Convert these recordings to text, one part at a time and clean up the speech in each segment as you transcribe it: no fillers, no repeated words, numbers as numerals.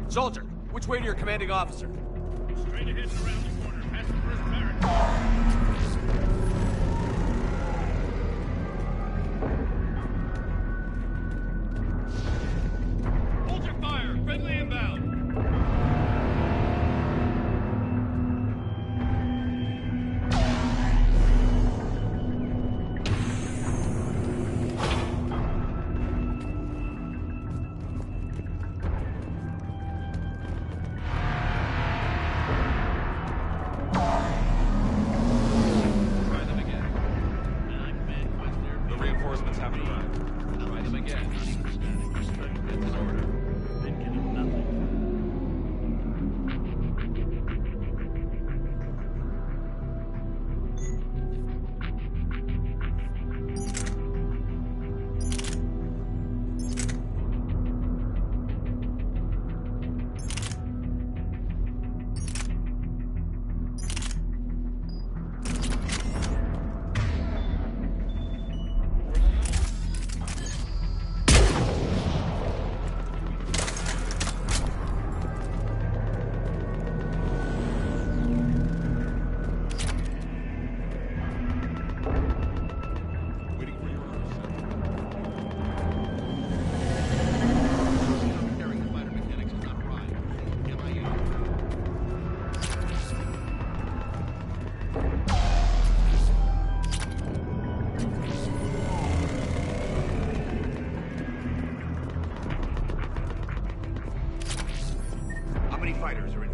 Soldier, which way to your commanding officer? Straight ahead and around the corner, past the first barracks. Hold your fire! Friendly inbound! Fighters are in.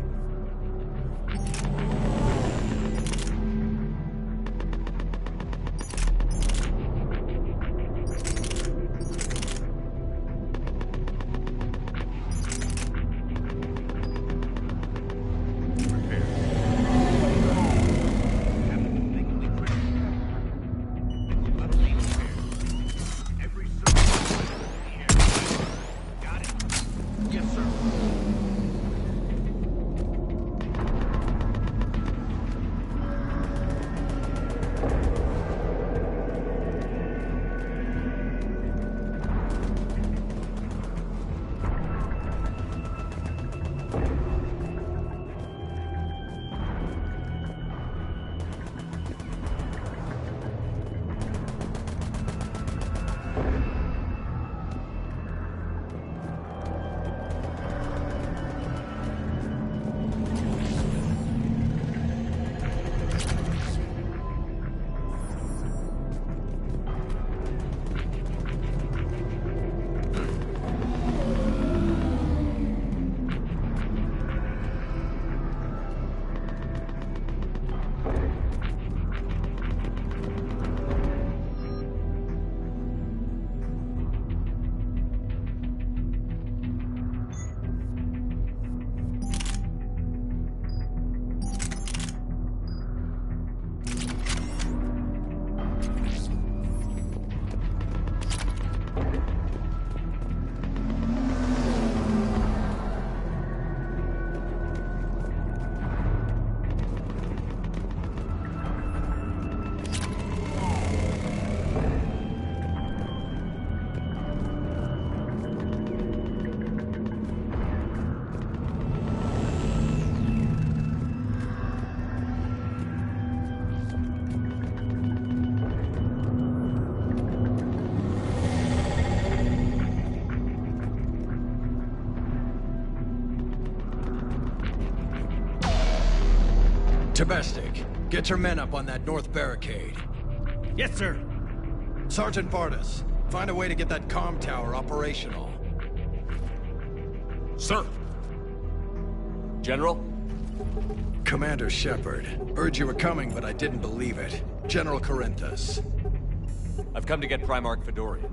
Tabestic, get your men up on that north barricade. Yes, sir. Sergeant Bartis, find a way to get that comm tower operational. Sir. General? Commander Shepard. Heard you were coming, but I didn't believe it. General Corinthus. I've come to get Primarch Fedorian.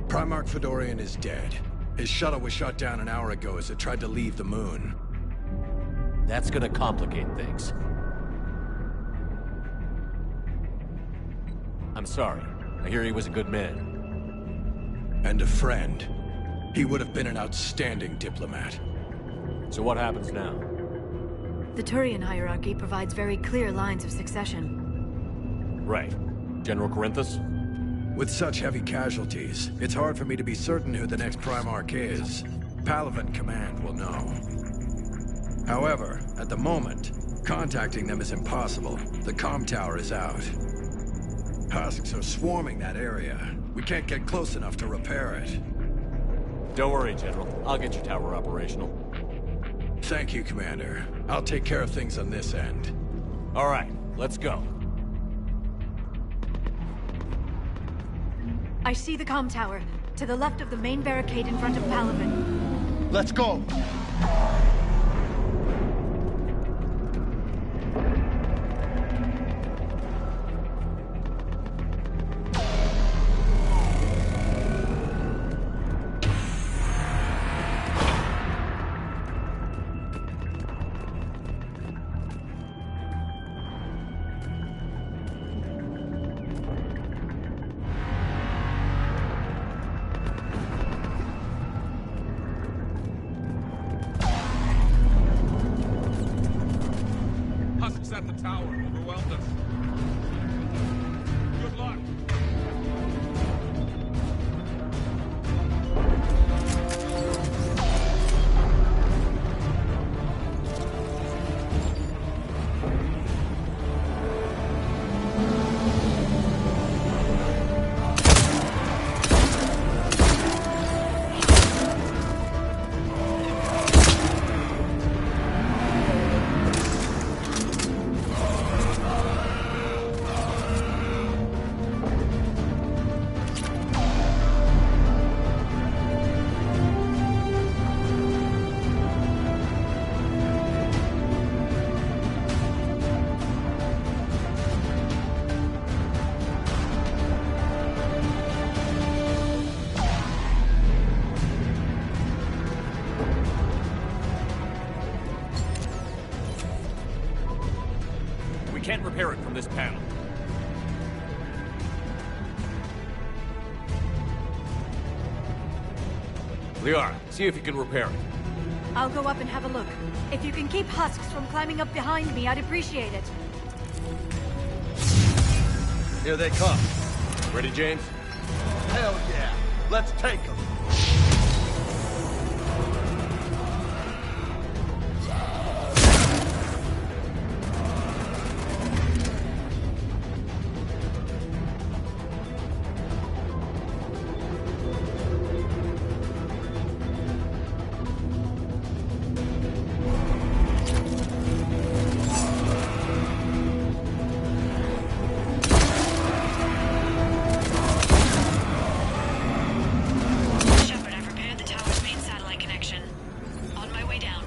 Primarch Fedorian is dead. His shuttle was shot down an hour ago as it tried to leave the moon. That's gonna complicate things. I'm sorry. I hear he was a good man. And a friend. He would have been an outstanding diplomat. So what happens now? The Turian hierarchy provides very clear lines of succession. Right. General Corinthus? With such heavy casualties, it's hard for me to be certain who the next Primarch is. Palaven Command will know. However, at the moment, contacting them is impossible. The comm tower is out. Husks are swarming that area. We can't get close enough to repair it. Don't worry, General. I'll get your tower operational. Thank you, Commander. I'll take care of things on this end. All right, let's go. I see the comm tower, to the left of the main barricade in front of Palaven. Let's go! Husks at the tower overwhelmed us. Good luck. We can't repair it from this panel. Liara, see if you can repair it. I'll go up and have a look. If you can keep Husks from climbing up behind me, I'd appreciate it. Here they come. Ready, James? Hell yeah! Let's take them! Shepard, I've repaired the tower's main satellite connection. On my way down.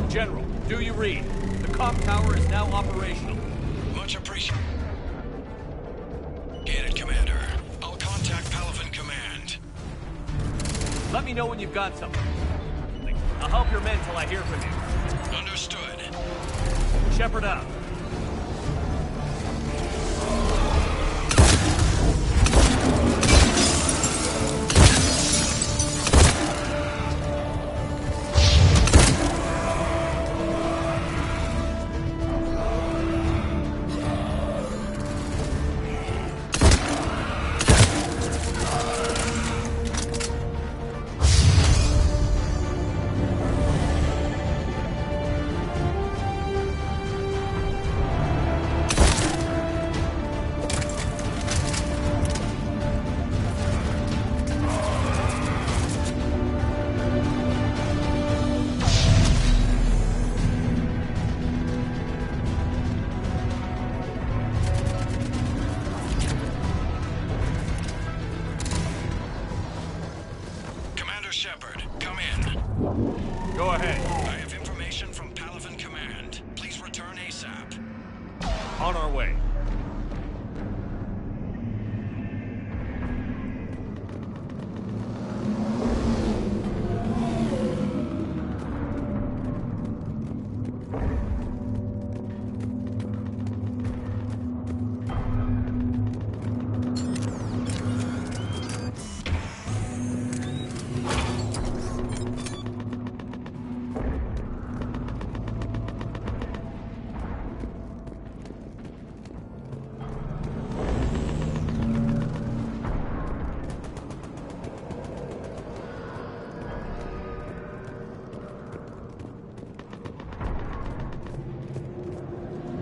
General, do you read? The comm tower is now operational. Much appreciated, Commander. I'll contact Palaven Command. Let me know when you've got something. I'll help your men till I hear from you. Understood. Shepard out. Shepard, come in. Go ahead. I have information from Palaven Command. Please return ASAP. On our way.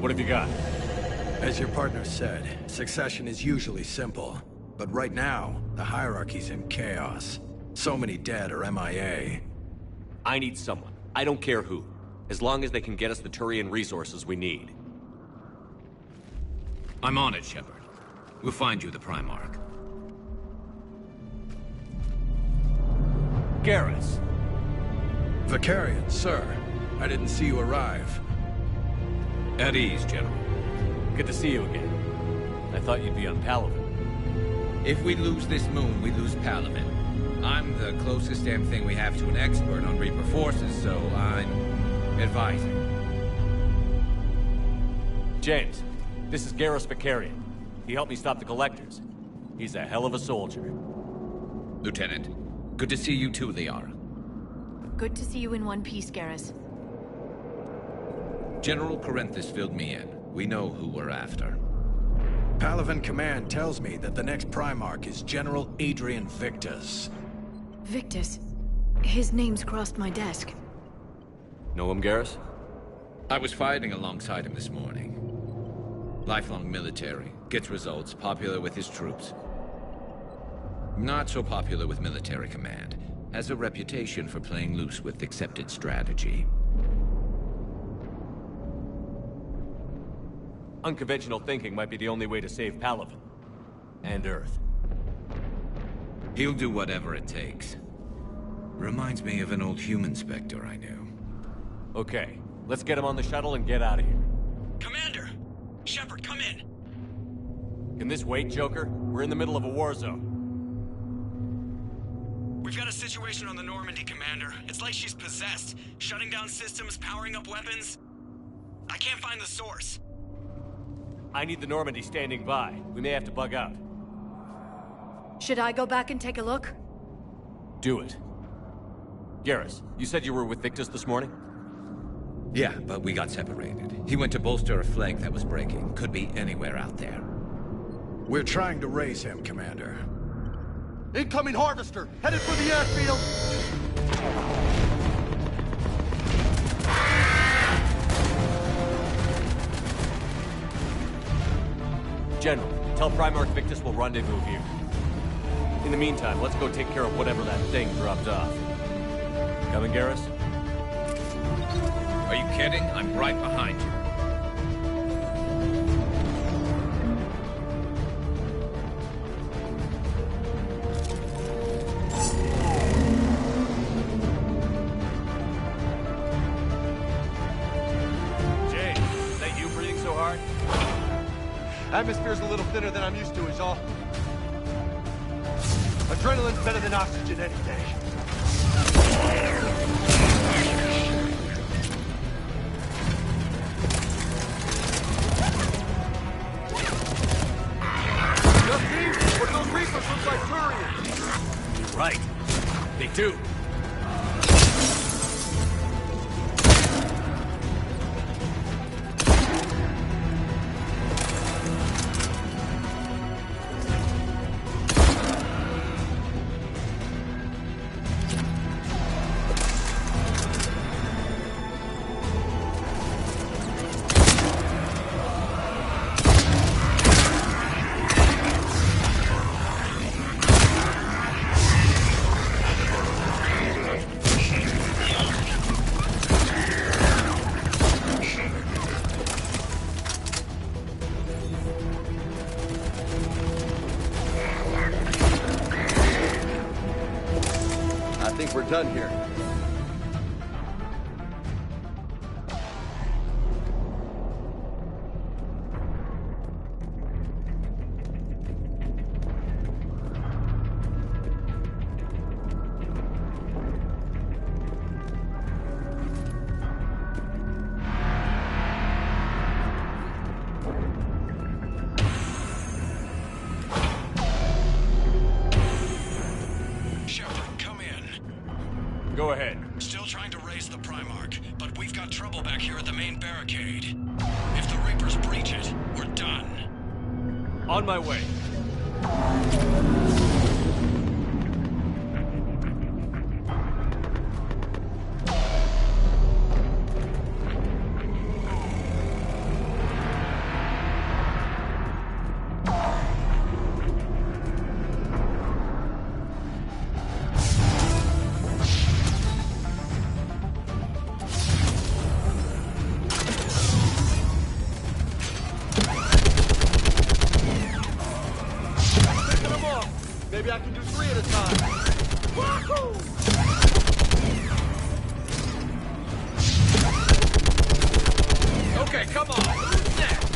What have you got? As your partner said, succession is usually simple. But right now, the hierarchy's in chaos. So many dead or MIA. I need someone. I don't care who. As long as they can get us the Turian resources we need. I'm on it, Shepard. We'll find you the Primarch. Garrus. Vicarian, sir. I didn't see you arrive. At ease, General. Good to see you again. I thought you'd be on Palaven. If we lose this moon, we lose Palaven. I'm the closest damn thing we have to an expert on Reaper forces, so I'm advising. James, this is Garrus Vicarian. He helped me stop the Collectors. He's a hell of a soldier. Lieutenant, good to see you too, Liara. Good to see you in one piece, Garrus. General Corinthus filled me in. We know who we're after. Palaven Command tells me that the next Primarch is General Adrian Victus. Victus? His name's crossed my desk. Know him, Garrus? I was fighting alongside him this morning. Lifelong military, gets results, popular with his troops. Not so popular with military command. Has a reputation for playing loose with accepted strategy. Unconventional thinking might be the only way to save Palaven. And Earth. He'll do whatever it takes. Reminds me of an old human Spectre I knew. Okay, let's get him on the shuttle and get out of here. Commander! Shepard, come in! Can this wait, Joker? We're in the middle of a war zone. We've got a situation on the Normandy, Commander. It's like she's possessed. Shutting down systems, powering up weapons. I can't find the source. I need the Normandy standing by. We may have to bug out. Should I go back and take a look? Do it. Garrus, you said you were with Victus this morning? Yeah, but we got separated. He went to bolster a flank that was breaking. Could be anywhere out there. We're trying to raise him, Commander. Incoming harvester! Headed for the airfield! General, tell Primarch Victus we'll rendezvous here. In the meantime, let's go take care of whatever that thing dropped off. Coming, Garrus? Are you kidding? I'm right behind you. Jay, is that you breathing so hard? Atmosphere's a little thinner than I'm used to, is all. Adrenaline's better than oxygen any day. Justine, what those reapers look like Turians. Right. They do. I think we're done here. Go ahead. Still trying to raise the Primarch, but we've got trouble back here at the main barricade. If the Reapers breach it, we're done. On my way. Maybe I can do 3 at a time. Wahoo! Okay, come on. Who's next?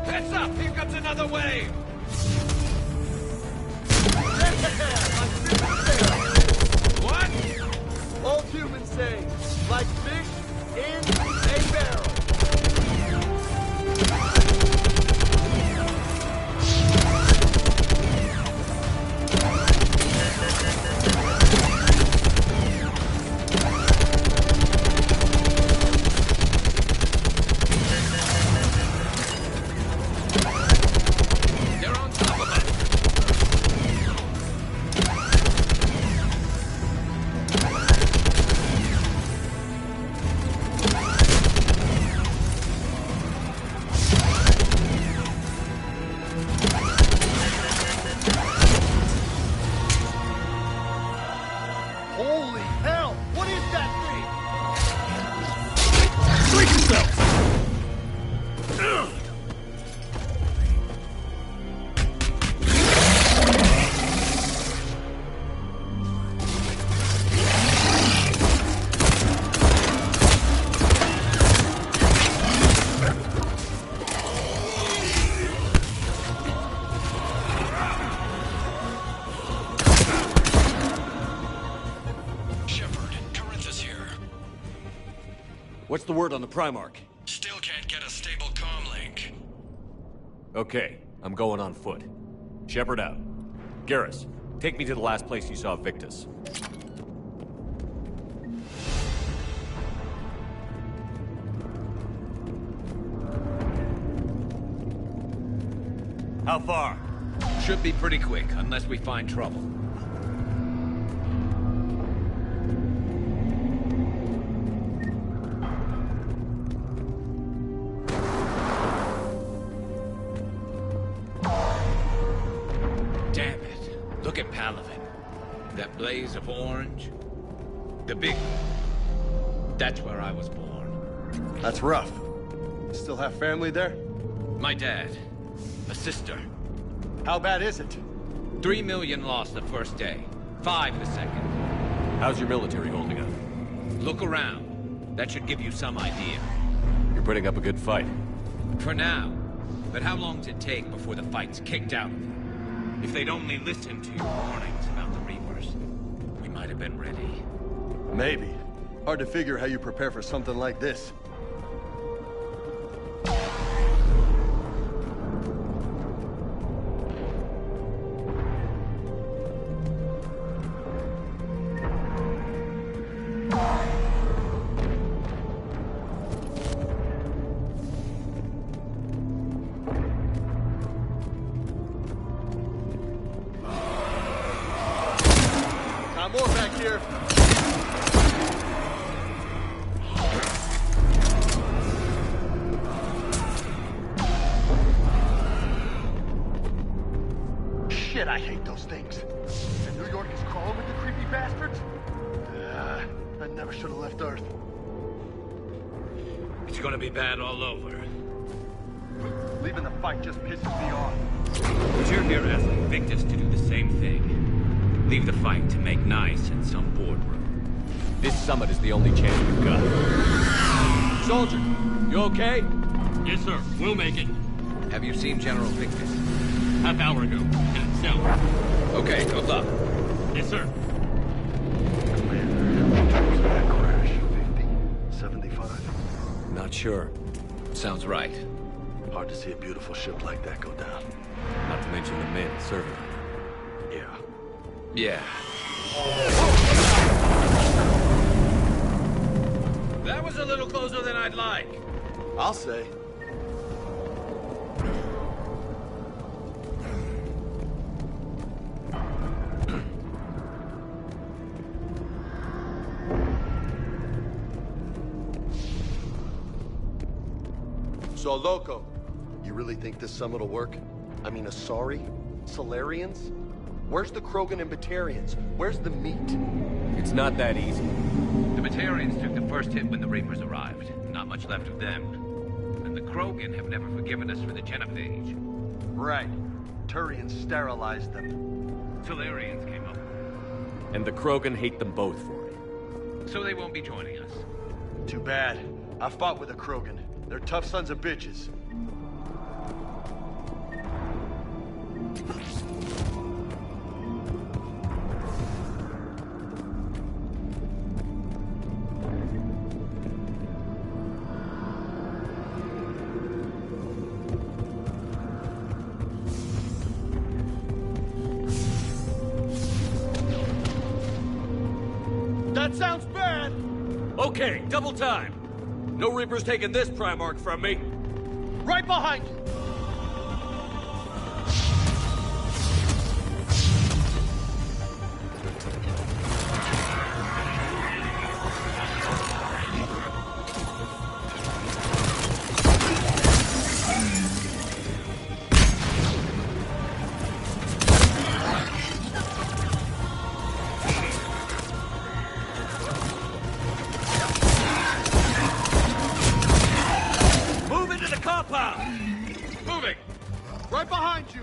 Heads up! Here comes another wave! What? Old humans say, like fish in a barrel. They're on top of us! Holy hell! What is that thing? Brace yourself! Shepard, Corinthus here. What's the word on the Primarch? Still can't get a stable comm link. Okay, I'm going on foot. Shepard out. Garrus, take me to the last place you saw Victus. How far? Should be pretty quick, unless we find trouble. Damn it. Look at Palaven. That blaze of orange. The big... That's where I was born. That's rough. Still have family there? My dad. A sister. How bad is it? 3 million lost the first day. 5 the second. How's your military holding up? Look around. That should give you some idea. You're putting up a good fight. For now. But how long does it take before the fight's kicked out of you? If they'd only listened to your warnings about the Reapers, we might have been ready. Maybe. Hard to figure how you prepare for something like this. More back here. Shit, I hate those things. And New York is crawling with the creepy bastards? I never should have left Earth. It's gonna be bad all over. Leaving the fight just pisses me off. But you're here asking Victus to do the same thing. Leave the fight to make nice in some boardroom. This summit is the only chance we've got. Soldier, you okay? Yes, sir. We'll make it. Have you seen General Victus? Half hour ago. In itself. Okay, good luck. Yes, sir. Was that crash 50, 75? Not sure. Sounds right. Hard to see a beautiful ship like that go down. Not to mention the men serving it. Yeah. Yeah. That was a little closer than I'd like. I'll say. So, Loco, you really think this summit will work? I mean Asari? Solarians? Where's the Krogan and Batarians? Where's the meat? It's not that easy. The Batarians took the first hit when the Reapers arrived. Not much left of them. And the Krogan have never forgiven us for the genophage. Right. Turians sterilized them. Solarians came up. And the Krogan hate them both for it. So they won't be joining us. Too bad. I fought with a Krogan. They're tough sons of bitches. That sounds bad! Okay, double time. No Reapers taking this Primarch from me. Right behind you! Move into the compound! Moving! Right behind you!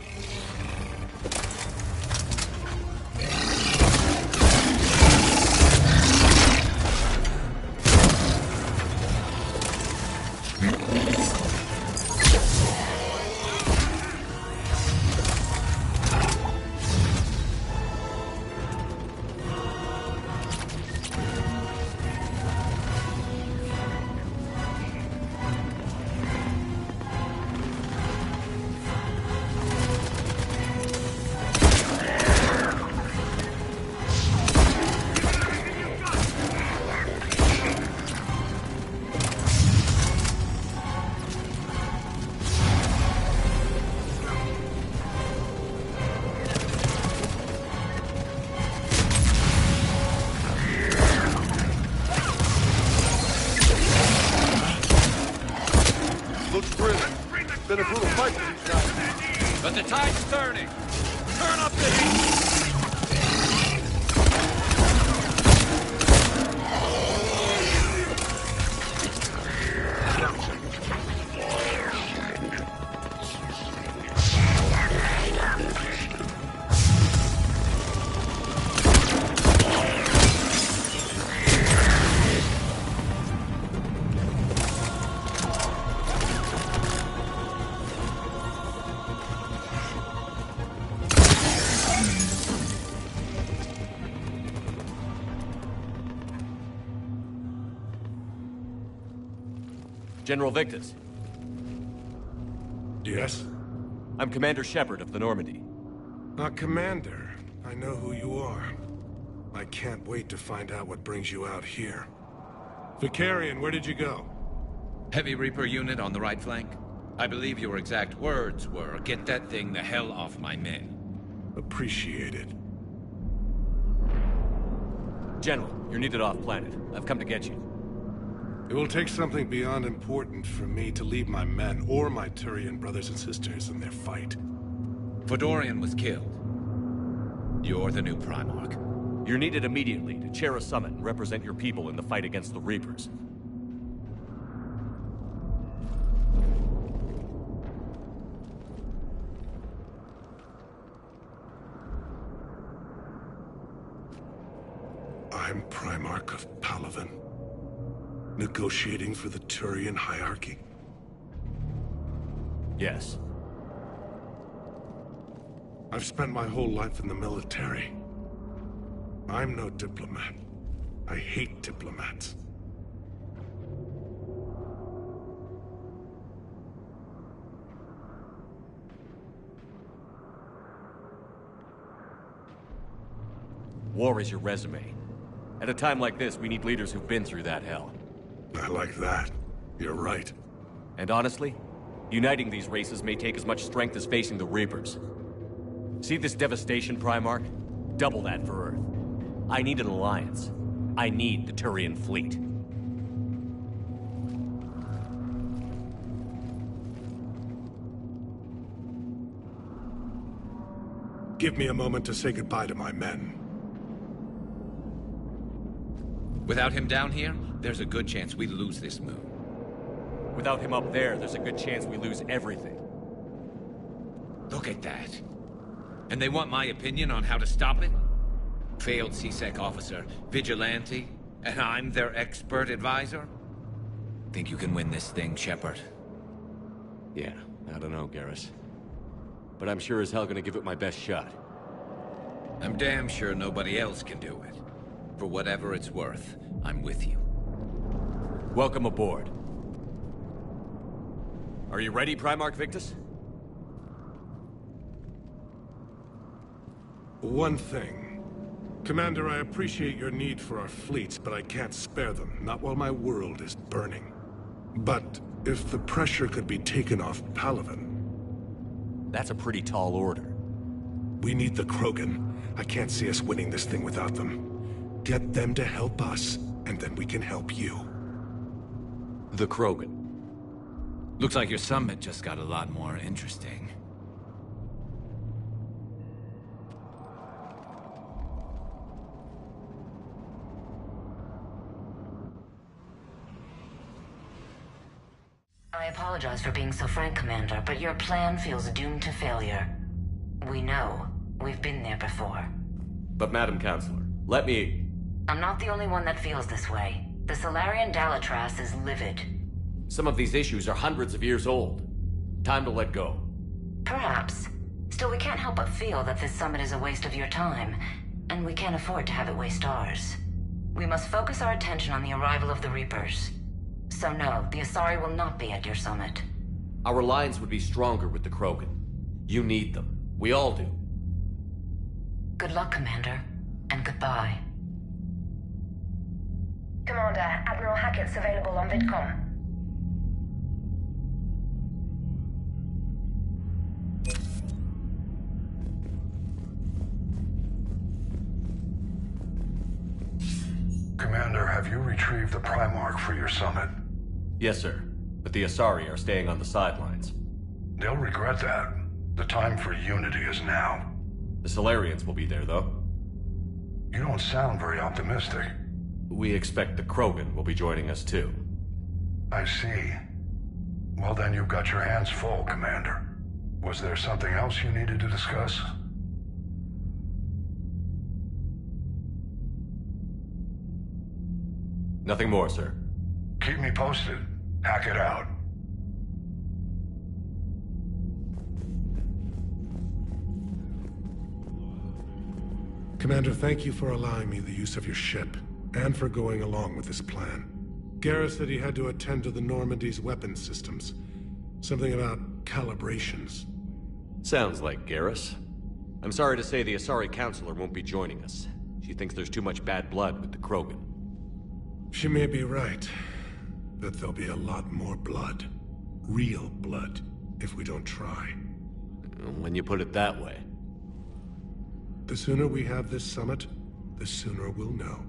Looks grim. Been a brutal fight for these guys. But the tide's turning. Turn up the heat. General Victus, Yes? I'm Commander Shepard of the Normandy. Commander. I know who you are. I can't wait to find out what brings you out here. Vicarian, where did you go? Heavy Reaper unit on the right flank. I believe your exact words were, "Get that thing the hell off my men." Appreciated. General, you're needed off-planet. I've come to get you. It will take something beyond important for me to leave my men or my Turian brothers and sisters in their fight. Fedorian was killed. You're the new Primarch. You're needed immediately to chair a summit and represent your people in the fight against the Reapers. I'm Primarch of Palaven. Negotiating for the Turian hierarchy? Yes. I've spent my whole life in the military. I'm no diplomat. I hate diplomats. War is your resume. At a time like this, we need leaders who've been through that hell. I like that. You're right. And honestly, uniting these races may take as much strength as facing the Reapers. See this devastation, Primarch? Double that for Earth. I need an alliance. I need the Turian fleet. Give me a moment to say goodbye to my men. Without him down here, there's a good chance we lose this moon. Without him up there's a good chance we lose everything. Look at that. And they want my opinion on how to stop it? Failed CSEC officer, vigilante, and I'm their expert advisor? Think you can win this thing, Shepard? Yeah, I don't know, Garrus. But I'm sure as hell gonna give it my best shot. I'm damn sure nobody else can do it. For whatever it's worth, I'm with you. Welcome aboard. Are you ready, Primarch Victus? One thing. Commander, I appreciate your need for our fleets, but I can't spare them, not while my world is burning. But if the pressure could be taken off Palaven... That's a pretty tall order. We need the Krogan. I can't see us winning this thing without them. Get them to help us, and then we can help you. The Krogan. Looks like your summit just got a lot more interesting. I apologize for being so frank, Commander, but your plan feels doomed to failure. We know. We've been there before. But Madam Counselor, let me... I'm not the only one that feels this way. The Solarian Dalatras is livid. Some of these issues are hundreds of years old. Time to let go. Perhaps. Still, we can't help but feel that this summit is a waste of your time, and we can't afford to have it waste ours. We must focus our attention on the arrival of the Reapers. So no, the Asari will not be at your summit. Our alliance would be stronger with the Krogan. You need them. We all do. Good luck, Commander, and goodbye. Commander, Admiral Hackett's available on VidCom. Commander, have you retrieved the Primarch for your summit? Yes, sir. But the Asari are staying on the sidelines. They'll regret that. The time for unity is now. The Solarians will be there, though. You don't sound very optimistic. We expect the Krogan will be joining us, too. I see. Well, then you've got your hands full, Commander. Was there something else you needed to discuss? Nothing more, sir. Keep me posted. Hackett out. Commander, thank you for allowing me the use of your ship, and for going along with this plan. Garrus said he had to attend to the Normandy's weapons systems. Something about calibrations. Sounds like Garrus. I'm sorry to say the Asari Counselor won't be joining us. She thinks there's too much bad blood with the Krogan. She may be right, but there'll be a lot more blood. Real blood, if we don't try. When you put it that way. The sooner we have this summit, the sooner we'll know.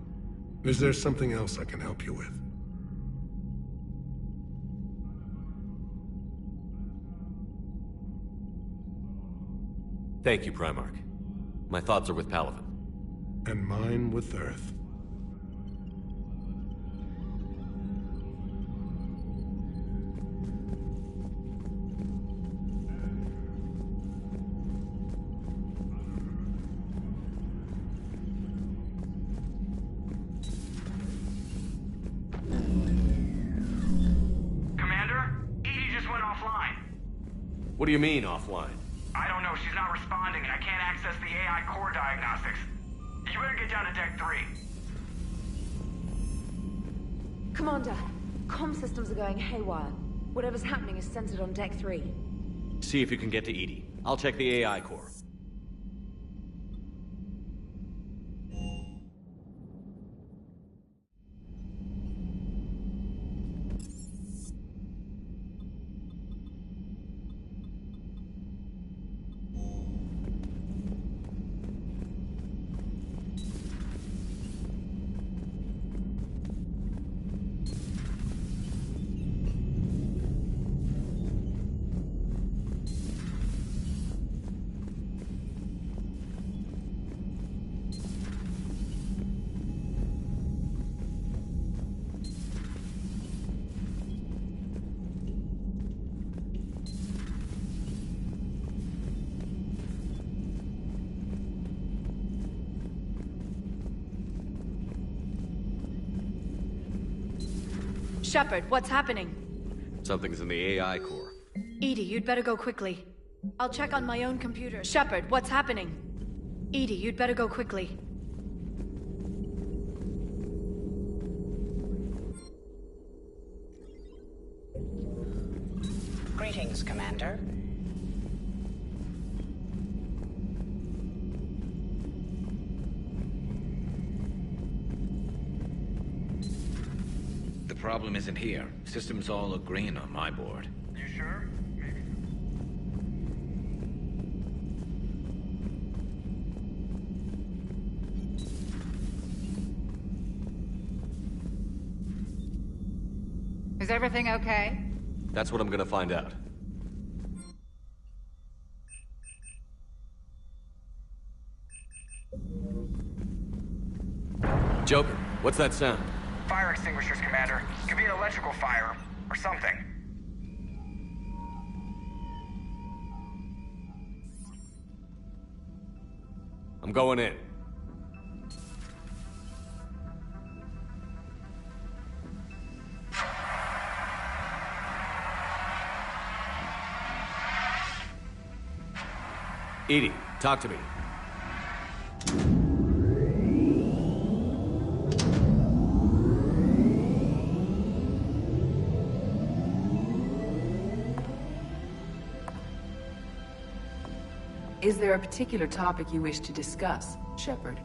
Is there something else I can help you with? Thank you, Primarch. My thoughts are with Palaven. And mine with Earth. What do you mean, offline? I don't know. She's not responding, and I can't access the AI core diagnostics. You better get down to Deck 3. Commander, comm systems are going haywire. Whatever's happening is centered on Deck 3. See if you can get to EDI. I'll check the AI core. Shepard, what's happening? Something's in the AI core. Edie, you'd better go quickly. I'll check on my own computer. Shepard, what's happening? Edie, you'd better go quickly. Greetings, Commander. The problem isn't here. Systems all look green on my board. You sure? Maybe. Is everything okay? That's what I'm gonna find out. Joker, what's that sound? Fire extinguishers, Commander. Could be an electrical fire, or something. I'm going in. Edie, talk to me. Is there a particular topic you wish to discuss, Shepard?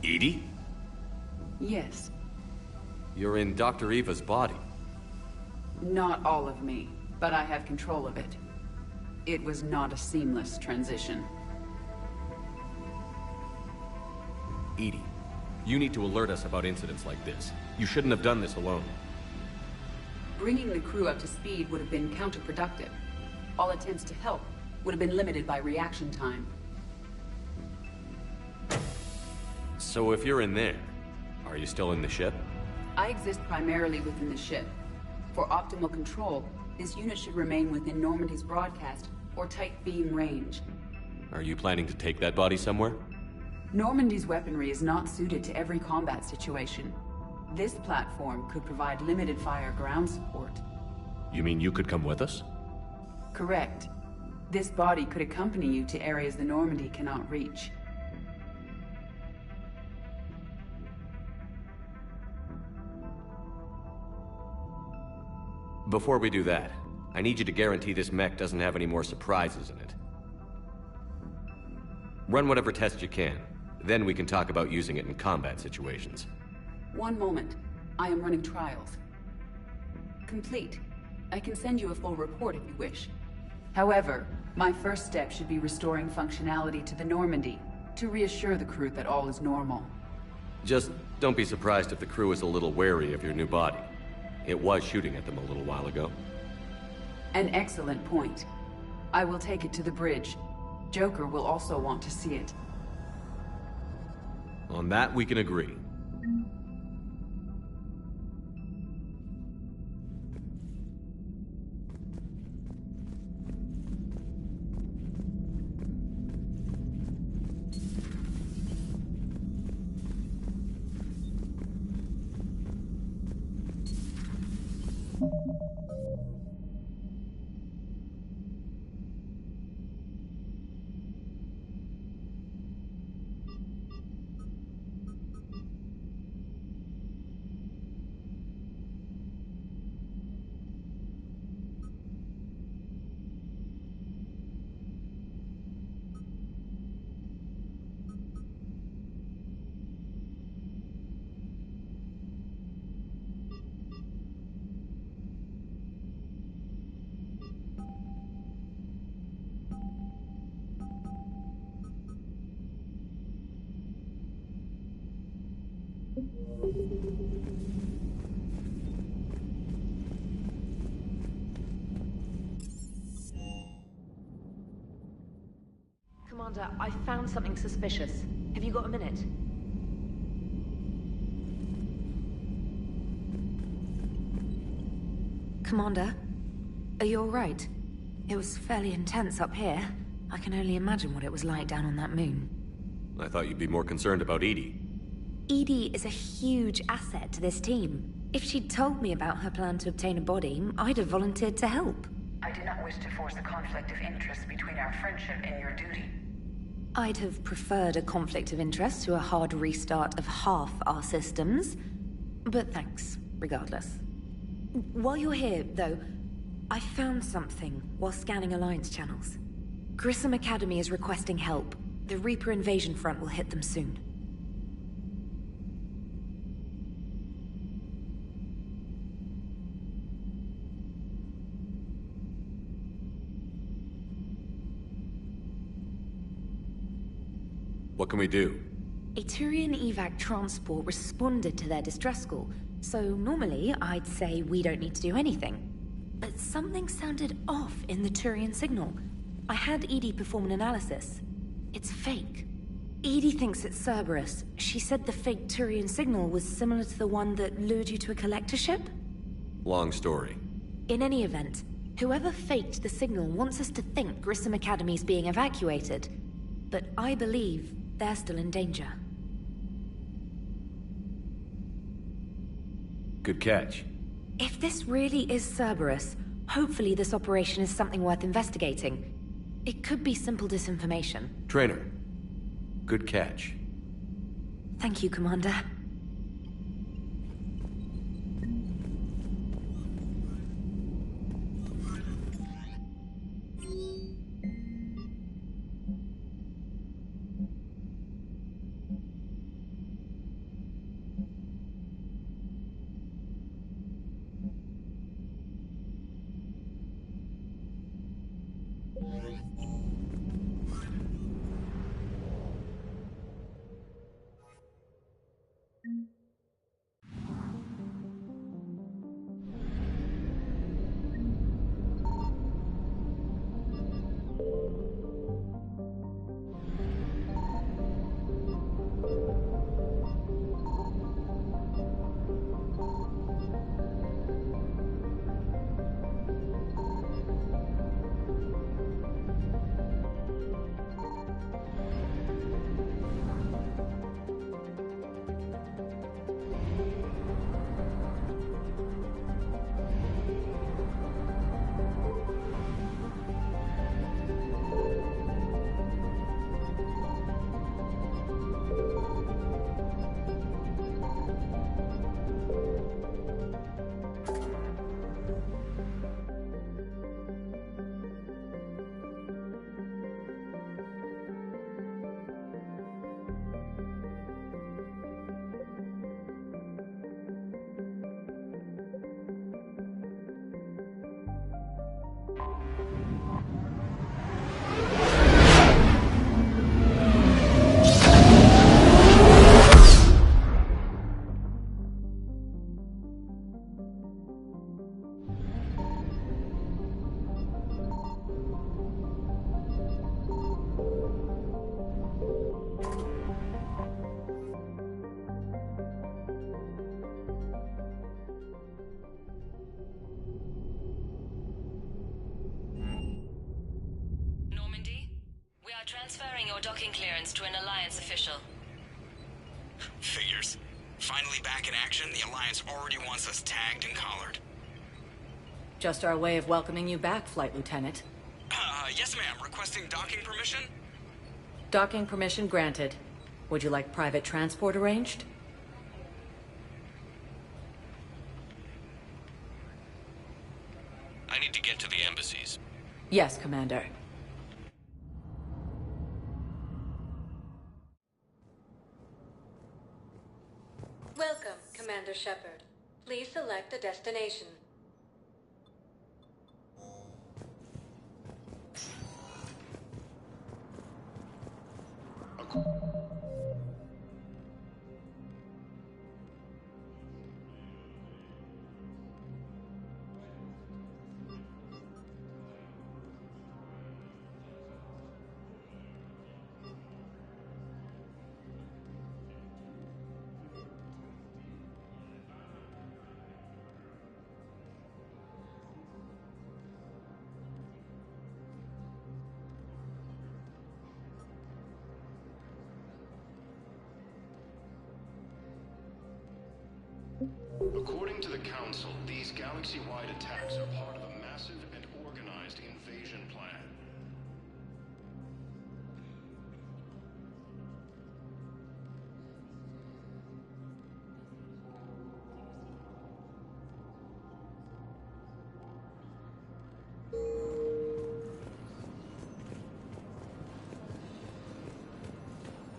Edie? Yes. You're in Dr. Eva's body. Not all of me, but I have control of it. It was not a seamless transition. Edie, you need to alert us about incidents like this. You shouldn't have done this alone. Bringing the crew up to speed would have been counterproductive. All attempts to help would have been limited by reaction time. So if you're in there, are you still in the ship? I exist primarily within the ship. For optimal control, this unit should remain within Normandy's broadcast or tight beam range. Are you planning to take that body somewhere? Normandy's weaponry is not suited to every combat situation. This platform could provide limited fire ground support. You mean you could come with us? Correct. This body could accompany you to areas the Normandy cannot reach. Before we do that, I need you to guarantee this mech doesn't have any more surprises in it. Run whatever tests you can. Then we can talk about using it in combat situations. One moment. I am running trials. Complete. I can send you a full report if you wish. However, my first step should be restoring functionality to the Normandy, to reassure the crew that all is normal. Just don't be surprised if the crew is a little wary of your new body. It was shooting at them a little while ago. An excellent point. I will take it to the bridge. Joker will also want to see it. On that, we can agree. Commander, I found something suspicious. Have you got a minute? Commander, are you alright? It was fairly intense up here. I can only imagine what it was like down on that moon. I thought you'd be more concerned about Edie. Edie is a huge asset to this team. If she'd told me about her plan to obtain a body, I'd have volunteered to help. I do not wish to force a conflict of interest between our friendship and your duty. I'd have preferred a conflict of interest to a hard restart of half our systems. But thanks, regardless. While you're here, though, I found something while scanning Alliance channels. Grissom Academy is requesting help. The Reaper invasion front will hit them soon. What can we do? A Turian evac transport responded to their distress call, so normally I'd say we don't need to do anything. But something sounded off in the Turian signal. I had Edie perform an analysis. It's fake. Edie thinks it's Cerberus. She said the fake Turian signal was similar to the one that lured you to a collector ship? Long story. In any event, whoever faked the signal wants us to think Grissom Academy's being evacuated. But I believe they're still in danger. Good catch. If this really is Cerberus, hopefully this operation is something worth investigating. It could be simple disinformation. Trainer. Good catch. Thank you, Commander. Transferring your docking clearance to an Alliance official. Figures. Finally back in action, the Alliance already wants us tagged and collared. Just our way of welcoming you back, Flight Lieutenant. Yes ma'am. Requesting docking permission? Docking permission granted. Would you like private transport arranged? I need to get to the embassies. Yes, Commander. Welcome, Commander Shepard. Please select a destination. According to the Council, these galaxy-wide attacks are part of a massive and organized invasion plan.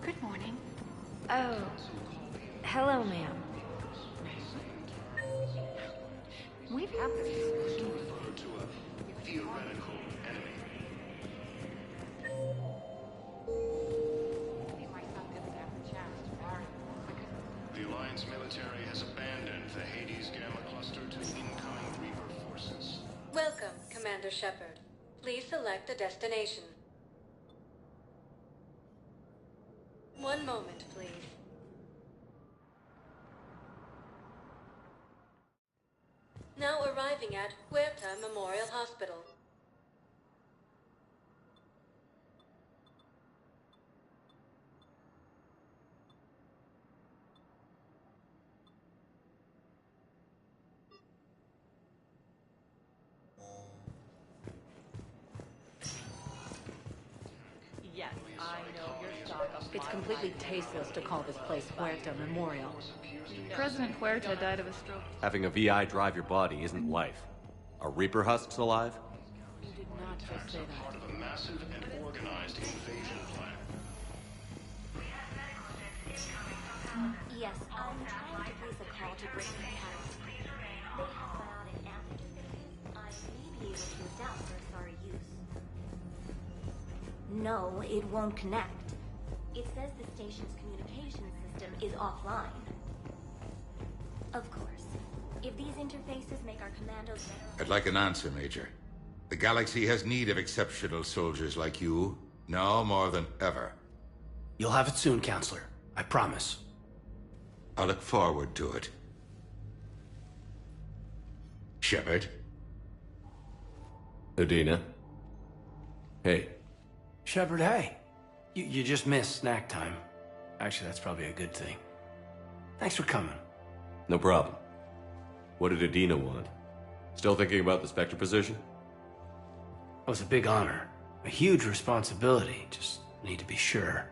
Good morning. Oh. Hello, ma'am. We've had this. Refer to a theoretical enemy. The Alliance military has abandoned the Hades Gamma cluster to incoming Reaper forces. Welcome, Commander Shepard. Please select a destination. One moment, please. Now arriving at Huerta Memorial Hospital. Yes, I know your stock of... It's completely tasteless to call this place Huerta Memorial. President Huerta died of a stroke. Having a VI drive your body isn't life. Are Reaper husks alive? You did not just say that. Part of a massive and organized invasion plan. Yes, I'm trying to place a call to Britain Paris. They have biotic antigens. I may be able to adapt for sorry use. No, it won't connect. It says the station's communication system is offline. Of course. If these interfaces make our commandos better... I'd like an answer, Major. The galaxy has need of exceptional soldiers like you, now more than ever. You'll have it soon, Counselor. I promise. I look forward to it. Shepard? Udina? Hey. Shepard, hey. You just missed snack time. Actually, that's probably a good thing. Thanks for coming. No problem. What did Udina want? Still thinking about the Spectre position? It was a big honor. A huge responsibility. Just need to be sure.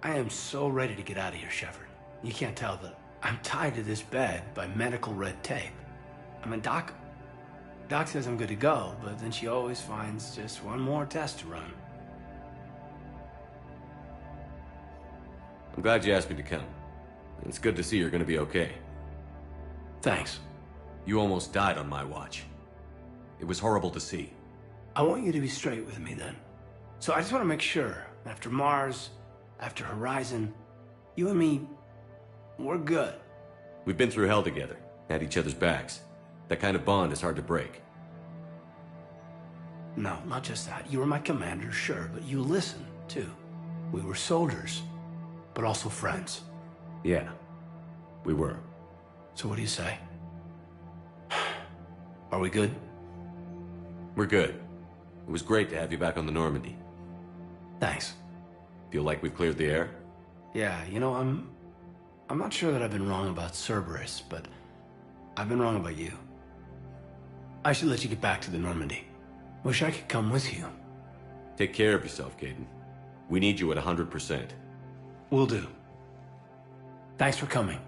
I am so ready to get out of here, Shepard. You can't tell that I'm tied to this bed by medical red tape. I mean, Doc says I'm good to go, but then she always finds just one more test to run. I'm glad you asked me to come. It's good to see you're gonna be okay. Thanks. You almost died on my watch. It was horrible to see. I want you to be straight with me then. So I just want to make sure, after Mars, after Horizon, you and me, we're good. We've been through hell together, had each other's backs. That kind of bond is hard to break. No, not just that. You were my commander, sure, but you listened, too. We were soldiers, but also friends. Yeah, we were. So what do you say? Are we good? We're good. It was great to have you back on the Normandy. Thanks. Feel like we've cleared the air? Yeah, you know, I'm not sure that I've been wrong about Cerberus, but I've been wrong about you. I should let you get back to the Normandy. Wish I could come with you. Take care of yourself, Caden. We need you at 100%. Will do. Thanks for coming.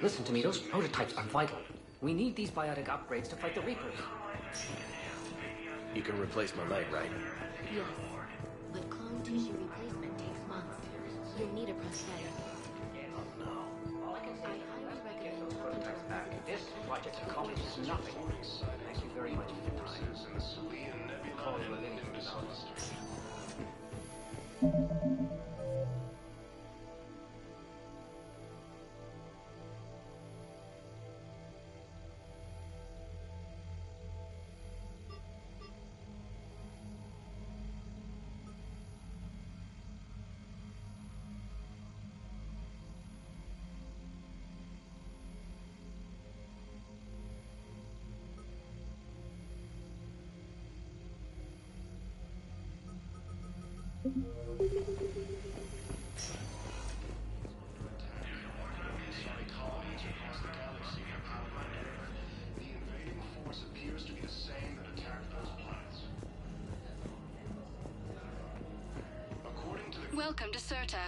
Listen to me, those prototypes are vital. We need these biotic upgrades to fight the Reapers. You can replace my leg, right? Yes. But clone tissue replacement takes months. You'll need a prosthetic. Oh, no. I highly recommend talking to a resident. This project accomplishes nothing. Thank you very much for your time. Call you a Welcome to Serta.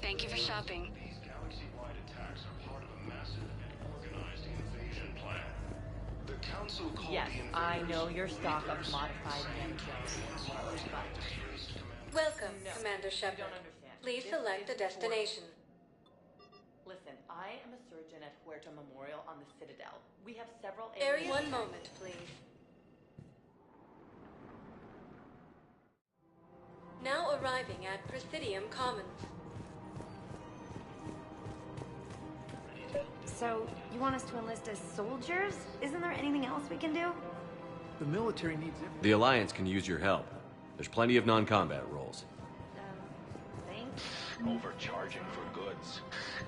Thank you for shopping. These galaxy-wide attacks are part of a massive and organized invasion plan. The Council called Yes, the I invaders know your stock of Reapers. modified engines. Welcome, Commander Shepard. Please select a destination. Listen, I am a surgeon at Huerta Memorial on the Citadel. We have several Area. One moment, please. Now arriving at Presidium Commons. So, you want us to enlist as soldiers? Isn't there anything else we can do? The military needs everything. The Alliance can use your help. There's plenty of non-combat roles. Thanks. Overcharging for goods.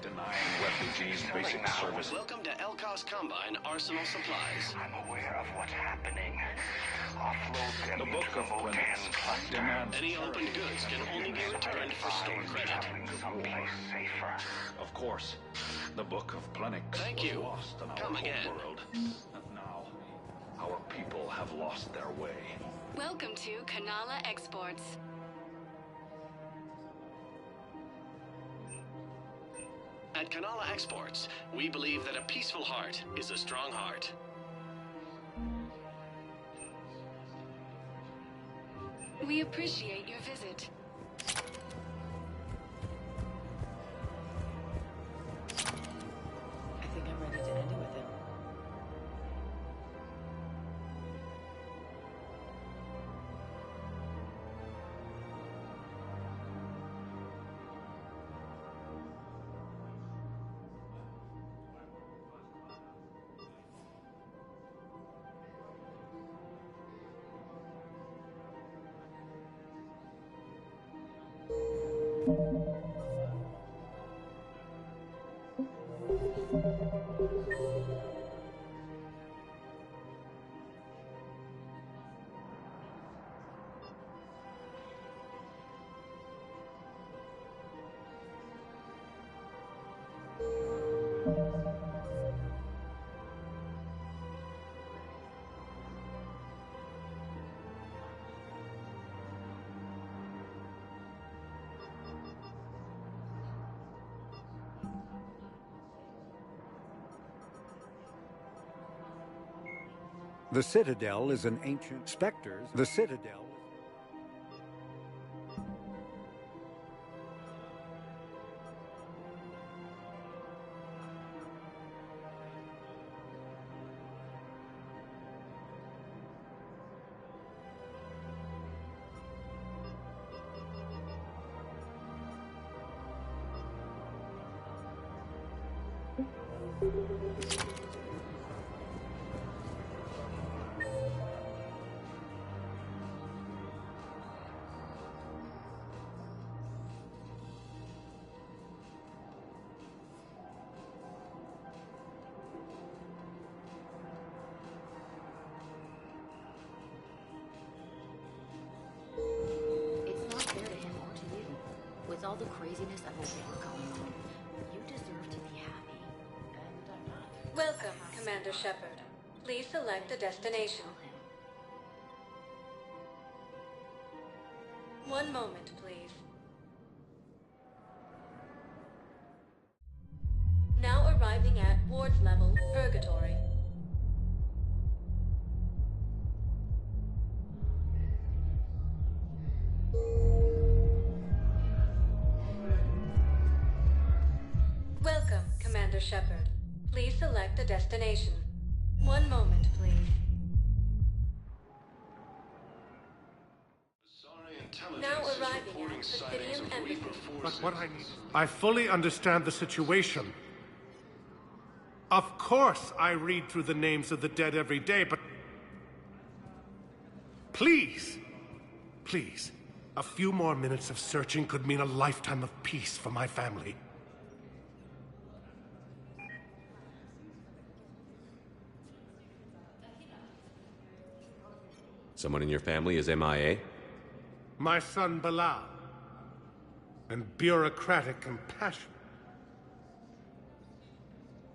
Denying refugees basic service. Welcome to Elkos Combine Arsenal Supplies. I'm aware of what's happening. Offload them the book of demands any opened goods can only be returned for store credit. Someplace safer. Of course. The book of Plenix Thank you. lost in our Come again. world. And now, our people have lost their way. Welcome to Kanala Exports. At Kanala Exports, we believe that a peaceful heart is a strong heart. We appreciate your visit. I think I'm ready to end it with him. The Citadel is an ancient specters. The Citadel. It's not fair to him or to you. With all the craziness of a war going on, you deserve to be happy. And I'm not. Welcome, Commander Shepard. Please select a destination. One moment, please. Now arriving at Ward's level, Purgatory. Welcome, Commander Shepard. Please select a destination. One moment, please. Now arriving at Presidium Embassy. But what I need... I fully understand the situation. Of course I read through the names of the dead every day, but... Please! Please. A few more minutes of searching could mean a lifetime of peace for my family. Someone in your family is MIA? My son Bilal. And bureaucratic and passionate.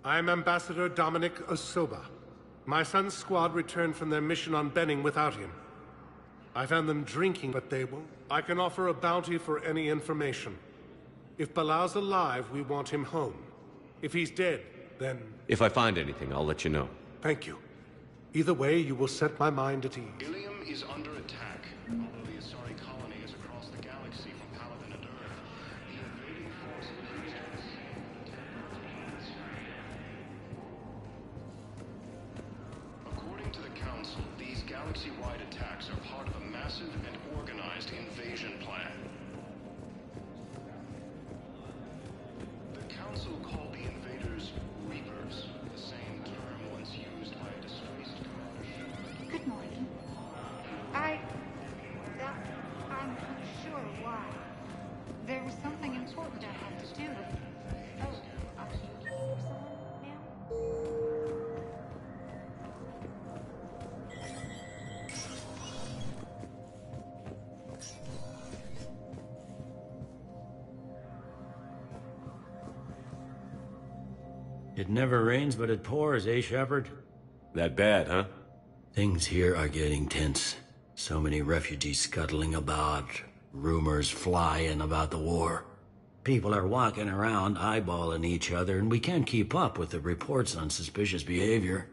I am Ambassador Dominic Osoba. My son's squad returned from their mission on Benning without him. I found them drinking, but they won't. I can offer a bounty for any information. If Balal's alive, we want him home. If he's dead, then... If I find anything, I'll let you know. Thank you. Either way, you will set my mind at ease. Ilium is under attack. Although the Asari colony is across the galaxy from Paladin and Earth, the invading forces According to the Council, these galaxy-wide attacks are part of a massive and organized invasion plan. The Council called the invaders Reapers, the same term once used by a disgraced commander. Good morning. I'm not sure why. There was something important I had to do. Oh, are you looking for someone, ma'am? It never rains, but it pours, eh, Shepard? That bad, huh? Things here are getting tense. So many refugees scuttling about, rumors flying about the war. People are walking around eyeballing each other, and we can't keep up with the reports on suspicious behavior.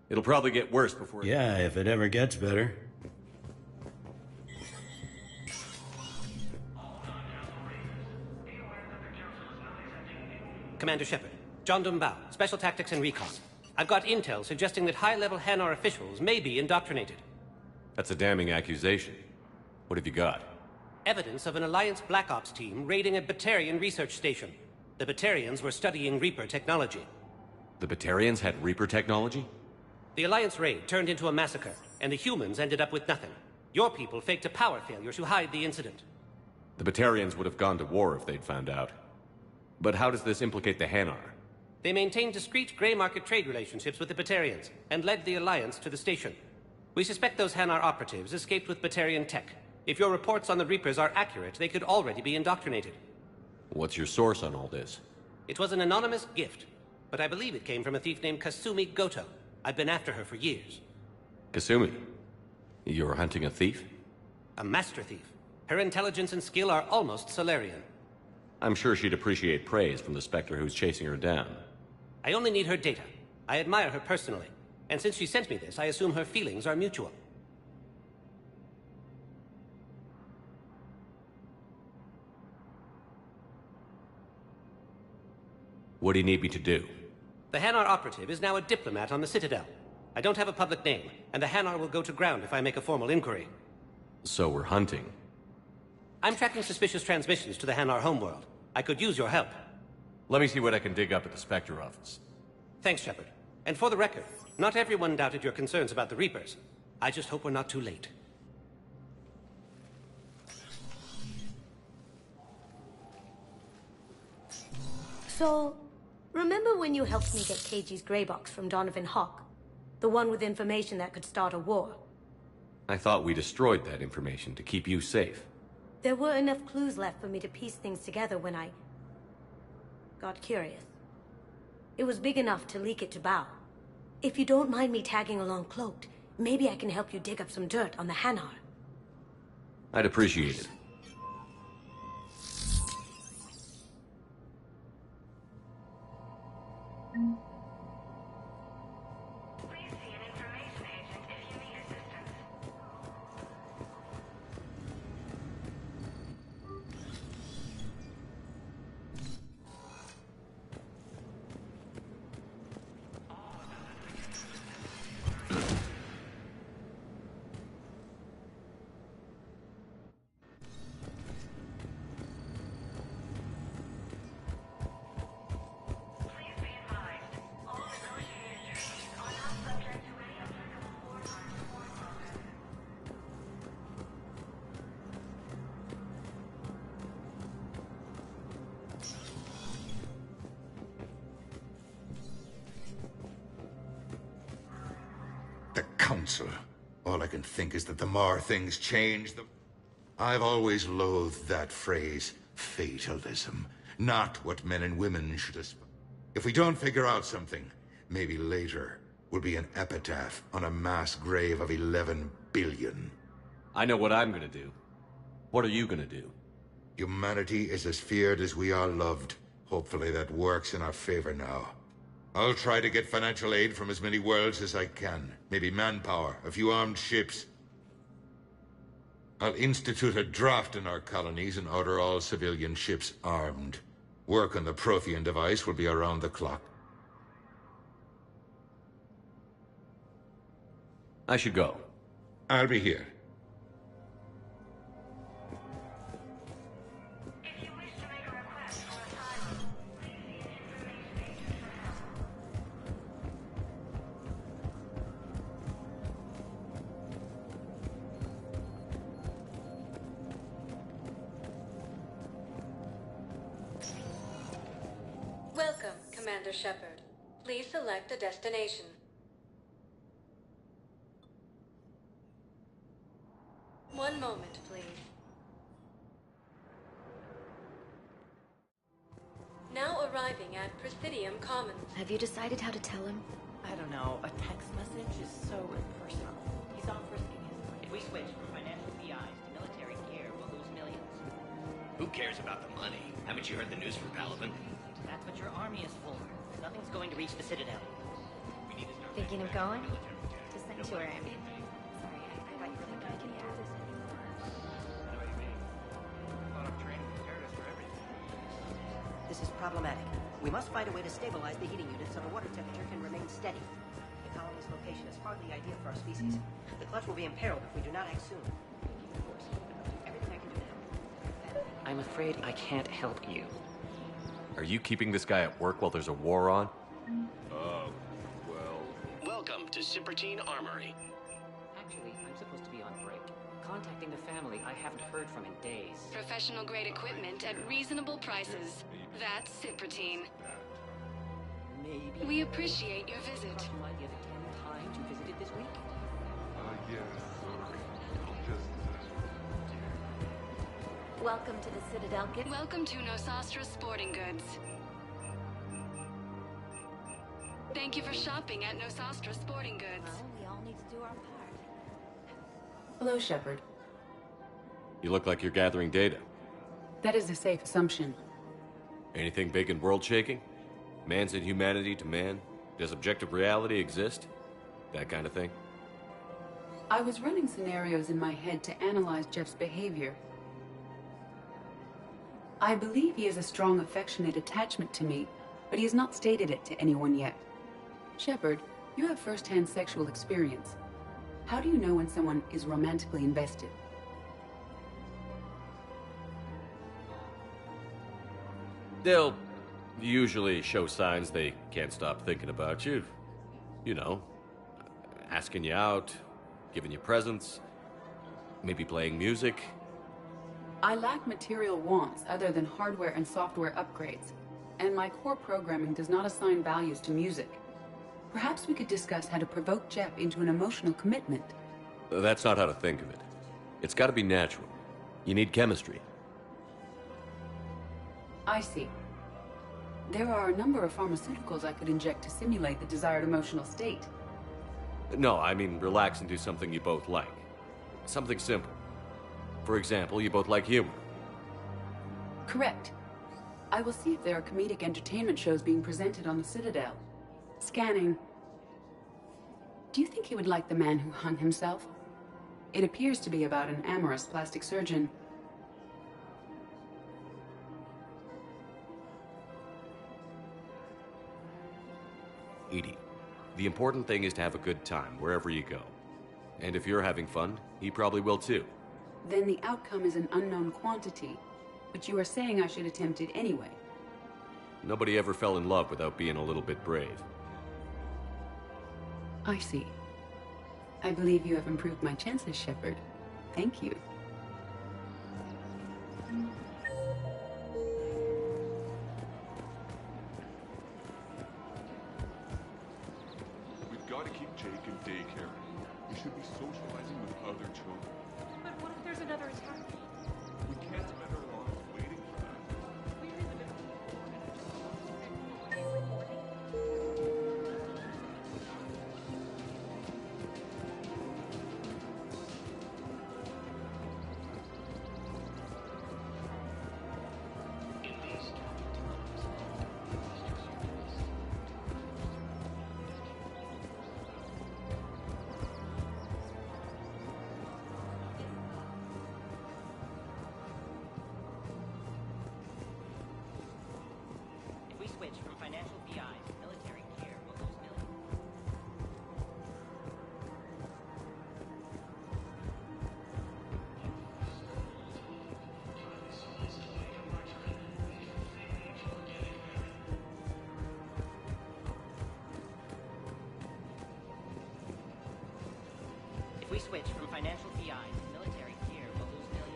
It'll probably get worse before... Yeah, if it ever gets better. Commander Shepard, John Dumbao, Special Tactics and Recon. I've got intel suggesting that high-level Hanar officials may be indoctrinated. That's a damning accusation. What have you got? Evidence of an Alliance Black Ops team raiding a Batarian research station. The Batarians were studying Reaper technology. The Batarians had Reaper technology? The Alliance raid turned into a massacre, and the humans ended up with nothing. Your people faked a power failure to hide the incident. The Batarians would have gone to war if they'd found out. But how does this implicate the Hanar? They maintained discreet gray market trade relationships with the Batarians, and led the Alliance to the station. We suspect those Hanar operatives escaped with Batarian tech. If your reports on the Reapers are accurate, they could already be indoctrinated. What's your source on all this? It was an anonymous gift, but I believe it came from a thief named Kasumi Goto. I've been after her for years. Kasumi? You're hunting a thief? A master thief. Her intelligence and skill are almost Solarian. I'm sure she'd appreciate praise from the Spectre who's chasing her down. I only need her data. I admire her personally. And since she sent me this, I assume her feelings are mutual. What do you need me to do? The Hanar operative is now a diplomat on the Citadel. I don't have a public name, and the Hanar will go to ground if I make a formal inquiry. So we're hunting. I'm tracking suspicious transmissions to the Hanar homeworld. I could use your help. Let me see what I can dig up at the Spectre office. Thanks, Shepard. And for the record, not everyone doubted your concerns about the Reapers. I just hope we're not too late. So, remember when you helped me get KG's grey box from Donovan Hawk? The one with information that could start a war? I thought we destroyed that information to keep you safe. There were enough clues left for me to piece things together when I got curious. It was big enough to leak it to Bao. If you don't mind me tagging along cloaked, maybe I can help you dig up some dirt on the Hanar. I'd appreciate it. Council. All I can think is that the more things change, the... I've always loathed that phrase, fatalism. Not what men and women should aspire. If we don't figure out something, maybe later, will be an epitaph on a mass grave of 11 billion. I know what I'm gonna do. What are you gonna do? Humanity is as feared as we are loved. Hopefully that works in our favor now. I'll try to get financial aid from as many worlds as I can. Maybe manpower, a few armed ships. I'll institute a draft in our colonies and order all civilian ships armed. Work on the Prothean device will be around the clock. I should go. I'll be here. Welcome, Commander Shepard. Please select a destination. One moment, please. Now arriving at Presidium Commons. Have you decided how to tell him? I don't know. A text message is so impersonal. He's off risking his life. If we switch from financial PIs to military gear, we'll lose millions. Who cares about the money? Haven't you heard the news from Paladin? That's what your army is for. Nothing's going to reach the Citadel. We need to start Thinking of going? To Sanctuary, I mean. Sorry, I thought you were thinking I can do this anymore. This is problematic. We must find a way to stabilize the heating unit so the water temperature can remain steady. The colony's location is hardly ideal for our species. The clutch will be imperiled if we do not act soon. Of course, everything I can do to help. I'm afraid I can't help you. Are you keeping this guy at work while there's a war on? Well... Welcome to Cypertine Armory. Actually, I'm supposed to be on break. Contacting the family I haven't heard from in days. Professional grade equipment at reasonable prices. That's Cypertine. Maybe... We appreciate your visit. You might get 10 times you visited this week? Yes, sorry. Welcome to the Citadel. Welcome to Nosastra Sporting Goods. Thank you for shopping at Nosastra Sporting Goods. Well, we all need to do our part. Hello, Shepard. You look like you're gathering data. That is a safe assumption. Anything big and world-shaking? Man's inhumanity to man? Does objective reality exist? That kind of thing? I was running scenarios in my head to analyze Jeff's behavior. I believe he has a strong affectionate attachment to me, but he has not stated it to anyone yet. Shepard, you have first-hand sexual experience. How do you know when someone is romantically invested? They'll usually show signs they can't stop thinking about you. You know, asking you out, giving you presents, maybe playing music. I lack material wants other than hardware and software upgrades, and my core programming does not assign values to music. Perhaps we could discuss how to provoke Jeff into an emotional commitment. That's not how to think of it. It's got to be natural. You need chemistry. I see. There are a number of pharmaceuticals I could inject to simulate the desired emotional state. No, I mean relax and do something you both like. Something simple. For example, you both like humor. Correct. I will see if there are comedic entertainment shows being presented on the Citadel. Scanning. Do you think he would like The Man Who Hung Himself? It appears to be about an amorous plastic surgeon. Edie, the important thing is to have a good time wherever you go. And if you're having fun, he probably will too. Then the outcome is an unknown quantity. But you are saying I should attempt it anyway. Nobody ever fell in love without being a little bit brave. I see. I believe you have improved my chances, Shepard. Thank you. We've got to keep Jake in daycare. We should be socializing with other children. But what if there's another attack? We can't spend our lives waiting for that. If we switch from financial PI to military here, we'll lose millions.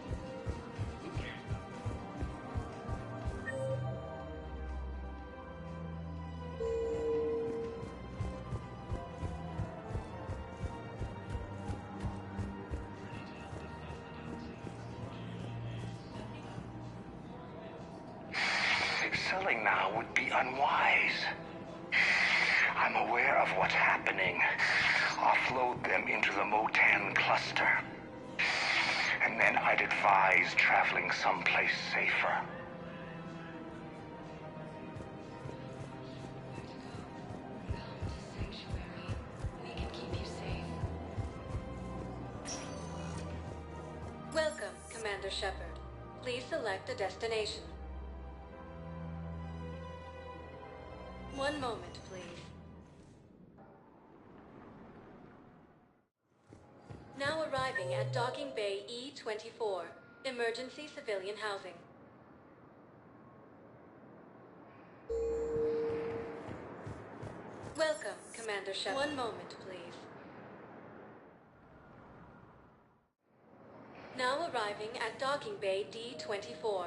Selling now would be unwise. I'm aware of what's happening. Offload them into the Motan cluster. And then I'd advise traveling someplace safer. Welcome, Commander Shepard. Please select a destination. One moment, please. Now arriving at Docking Bay E-24, Emergency Civilian Housing. Welcome, Commander Shepard. One moment, please. Now arriving at Docking Bay D-24.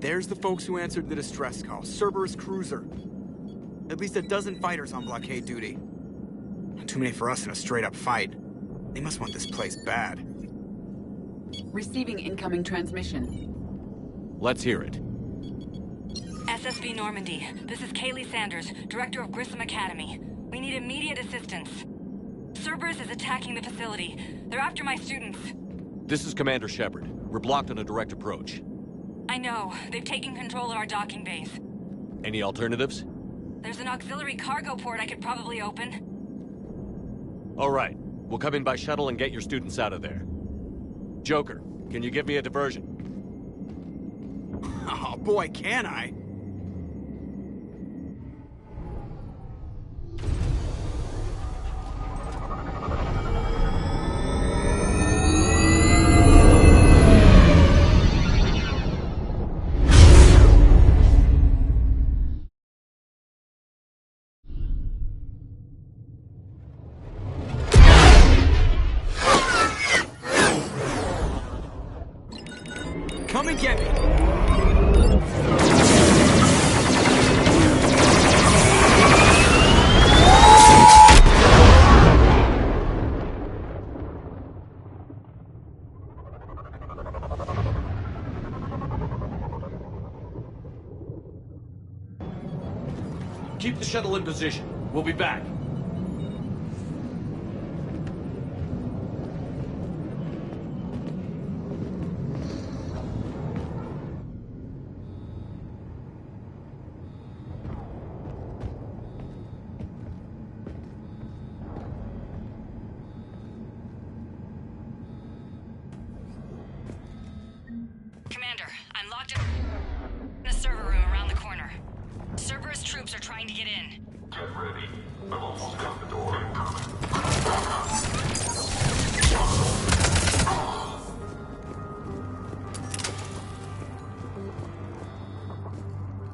There's the folks who answered the distress call. Cerberus cruiser. At least a dozen fighters on blockade duty. Not too many for us in a straight-up fight. They must want this place bad. Receiving incoming transmission. Let's hear it. SSV Normandy. This is Kaylee Sanders, Director of Grissom Academy. We need immediate assistance. Cerberus is attacking the facility. They're after my students. This is Commander Shepard. We're blocked on a direct approach. I I know. They've taken control of our docking bays. Any alternatives? There's an auxiliary cargo port I could probably open. All right. We'll come in by shuttle and get your students out of there. Joker, can you give me a diversion? Oh boy, can I! Come and get me! Keep the shuttle in position. We'll be back. Commander, I'm locked in a server room around the corner. Cerberus troops are trying to get in. Get ready. I've almost got the door incoming.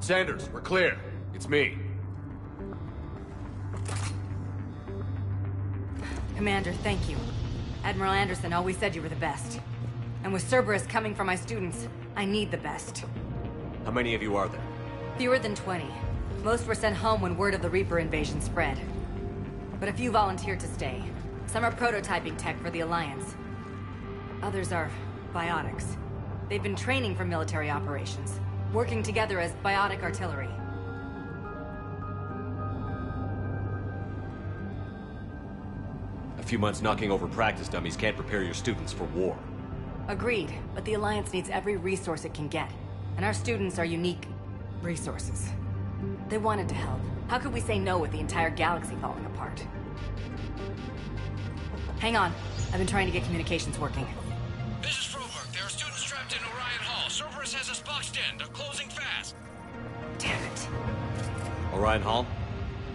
Sanders, we're clear. It's me. Commander, thank you. Admiral Anderson always said you were the best. And with Cerberus coming for my students, I need the best. How many of you are there? Fewer than 20. Most were sent home when word of the Reaper invasion spread. But a few volunteered to stay. Some are prototyping tech for the Alliance. Others are biotics. They've been training for military operations, working together as biotic artillery. A few months knocking over practice dummies can't prepare your students for war. Agreed, but the Alliance needs every resource it can get. And our students are unique resources. They wanted to help. How could we say no with the entire galaxy falling apart? Hang on. I've been trying to get communications working. This is Froberg. There are students trapped in Orion Hall. Cerberus has us boxed in. They're closing fast. Damn it. Orion Hall?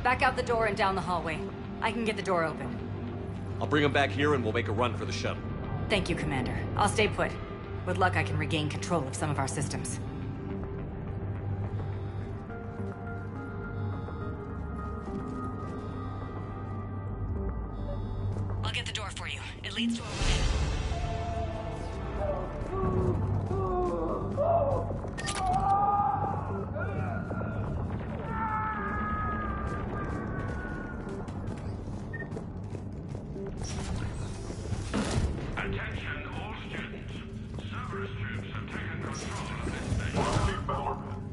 Back out the door and down the hallway. I can get the door open. I'll bring them back here and we'll make a run for the shuttle. Thank you, Commander. I'll stay put. With luck, I can regain control of some of our systems. I'll get the door for you. It leads to Orion. Attention, all students. Cerberus troops have taken control of this station.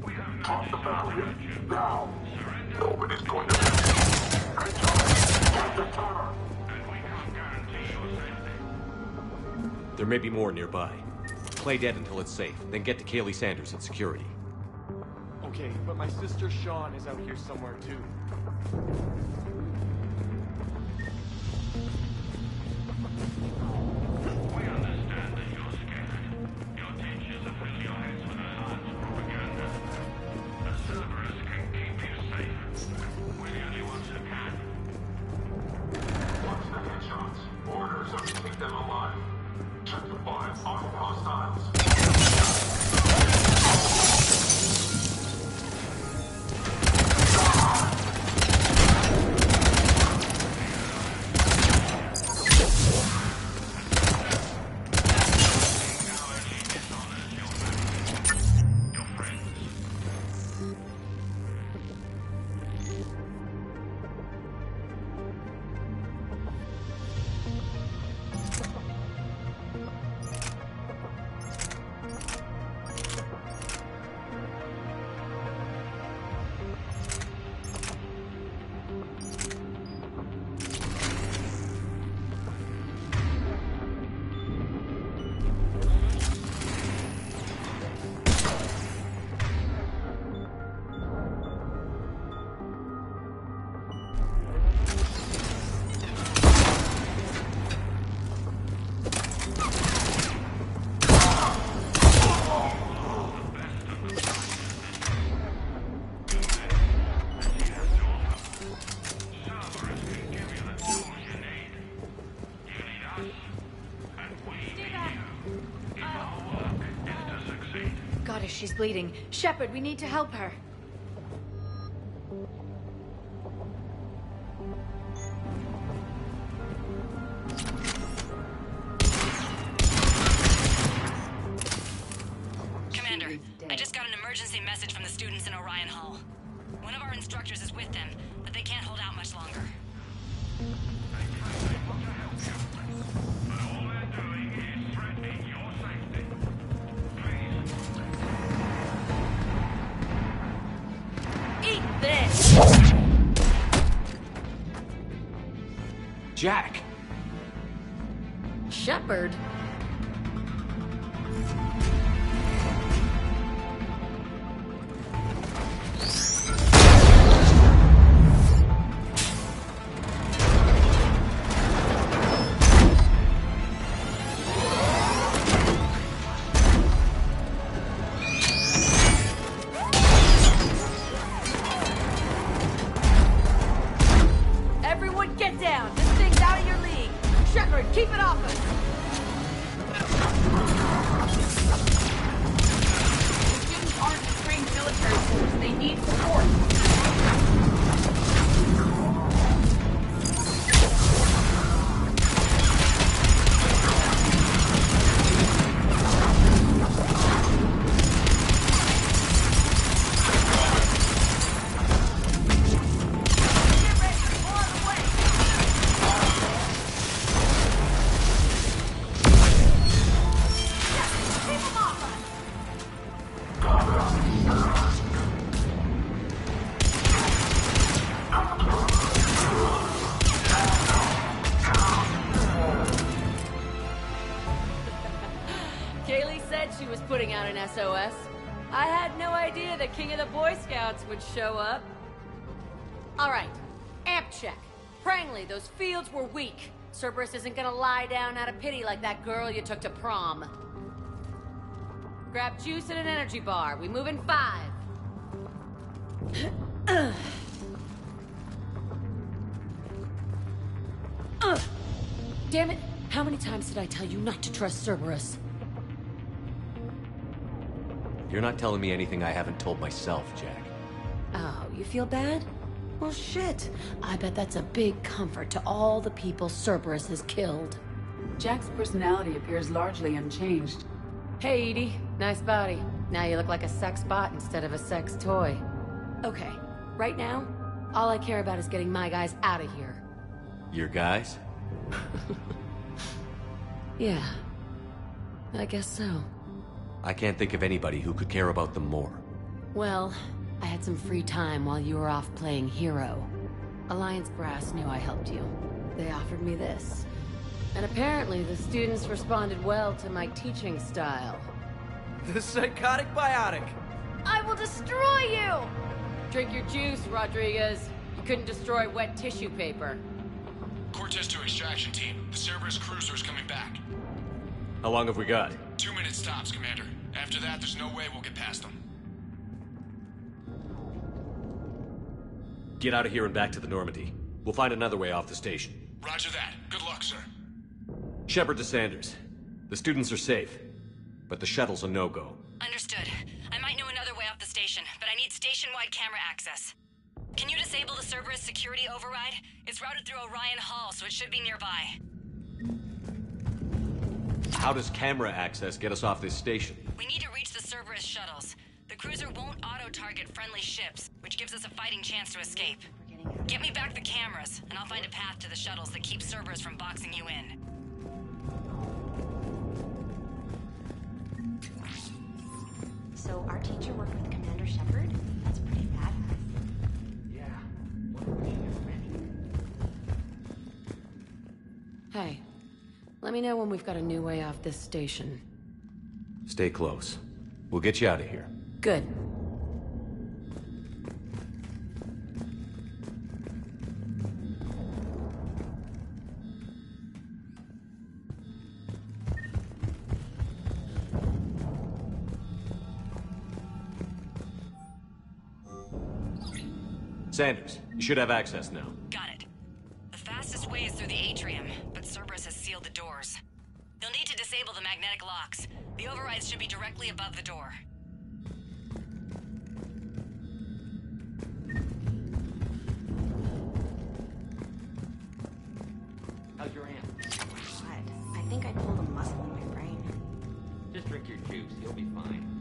We have no desire to hurt you. Now. Surrender. Nobody's going to Great job. Get the timer. And we can't guarantee your safety. There may be more nearby. Play dead until it's safe, then get to Kaylee Sanders at security. Okay, but my sister Sean is out here somewhere too. We understand that you're scared. Your teachers have filled your heads with Alliance propaganda. The Cerberus can keep you safe. We're the only ones who can. Watch the headshots. Orders are to keep them alive. Check the boys. Armed hostiles. if she's bleeding. Shepard, we need to help her. Commander, I just got an emergency message from the students in Orion Hall. One of our instructors is with them, but they can't hold out much longer. Eat this! Jack! Shepard? Everyone get down! This thing's out of your league! Shepard, keep it off us! The students aren't trained military force. They need support. Kaylee said she was putting out an SOS. I had no idea the king of the Boy Scouts would show up. All right, amp check. Prangley, those fields were weak. Cerberus isn't gonna lie down out of pity like that girl you took to prom. Grab juice and an energy bar. We move in 5. Damn it! How many times did I tell you not to trust Cerberus? You're not telling me anything I haven't told myself, Jack. Oh, you feel bad? Well, shit. I bet that's a big comfort to all the people Cerberus has killed. Jack's personality appears largely unchanged. Hey, Edie. Nice body. Now you look like a sex bot instead of a sex toy. Okay, right now, all I care about is getting my guys out of here. Your guys? Yeah. I guess so. I can't think of anybody who could care about them more. Well, I had some free time while you were off playing hero. Alliance Brass knew I helped you. They offered me this. And apparently the students responded well to my teaching style. The psychotic biotic! I will destroy you! Drink your juice, Rodriguez. You couldn't destroy wet tissue paper. Cortez to extraction team. The Cerberus cruiser is coming back. How long have we got? 2 minutes tops, Commander. After that, there's no way we'll get past them. Get out of here and back to the Normandy. We'll find another way off the station. Roger that. Good luck, sir. Shepard to Sanders. The students are safe, but the shuttle's a no-go. Understood. I might know another way off the station, but I need station-wide camera access. Can you disable the Cerberus security override? It's routed through Orion Hall, so it should be nearby. How does camera access get us off this station? We need to reach the Cerberus shuttles. The cruiser won't auto-target friendly ships, which gives us a fighting chance to escape. Get me back the cameras, and I'll find a path to the shuttles that keep Cerberus from boxing you in. So our teacher worked with Commander Shepard? That's pretty badass. Yeah. Wonder if she gets ready. Hey, let me know when we've got a new way off this station. Stay close. We'll get you out of here. Good. Sanders, you should have access now. Got it. The fastest way is through the atrium, but Cerberus has sealed the doors. You'll need to disable the magnetic locks. The overrides should be directly above the door. How's your aunt? God, I think I pulled a muscle in my brain. Just drink your juice. You'll be fine.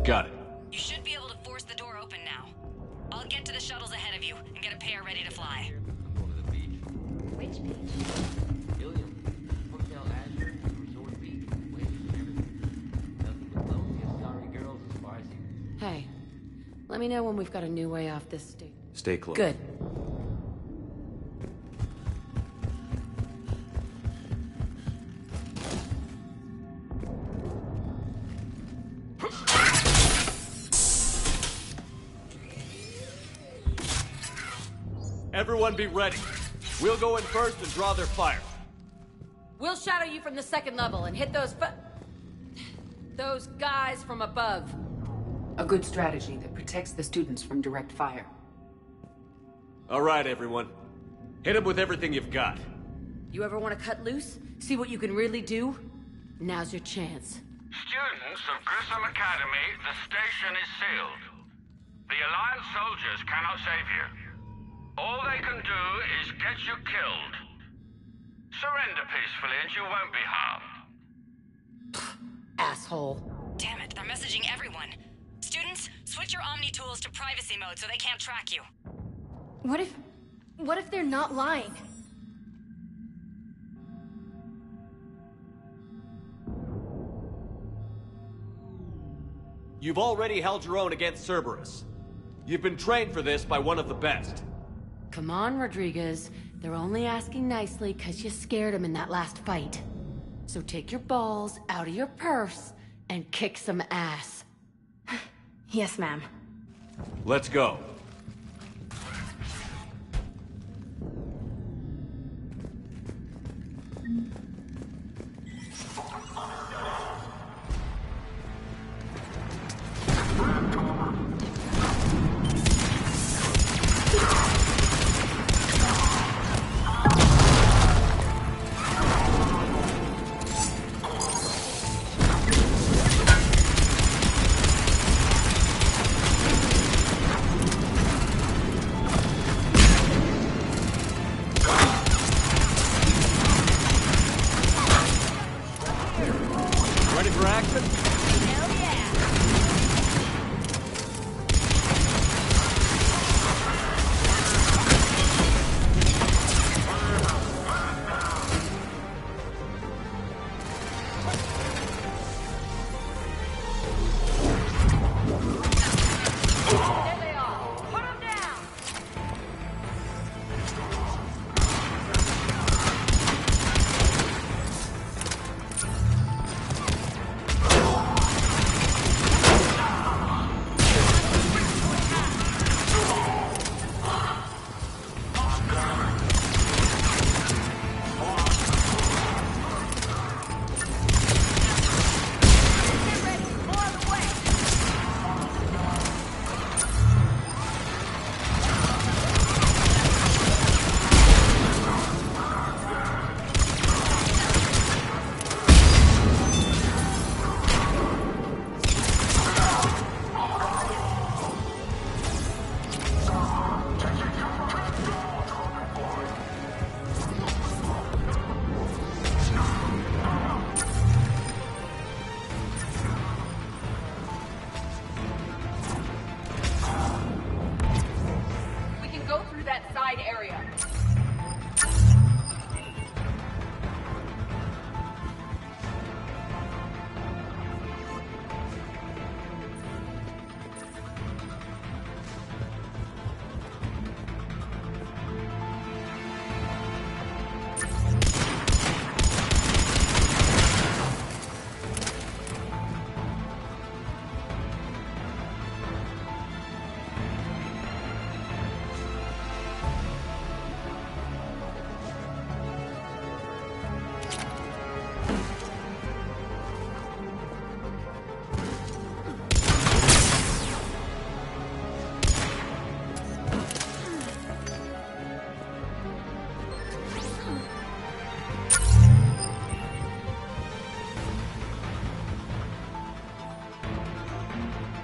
Got it. You should be able to force the door open now. I'll get to the shuttles ahead of you and get a pair ready to fly. I'm going to the beach. Which beach? William. Hotel Azure, Resort Beach, waves and everything. Nothing but lonely, sorry girls as far as you. Hey, let me know when we've got a new way off this state. Stay close. Good. Everyone be ready. We'll go in first and draw their fire. We'll shadow you from the second level and hit those guys from above. A good strategy that protects the students from direct fire. All right, everyone. Hit them with everything you've got. You ever want to cut loose? See what you can really do? Now's your chance. Students of Grissom Academy, the station is sealed. The Alliance soldiers cannot save you. All they can do is get you killed. Surrender peacefully and you won't be harmed. Asshole. Damn it, they're messaging everyone. Students, switch your Omni tools to privacy mode so they can't track you. What if they're not lying? You've already held your own against Cerberus. You've been trained for this by one of the best. Come on, Rodriguez. They're only asking nicely because you scared them in that last fight. So take your balls out of your purse and kick some ass. Yes, ma'am. Let's go.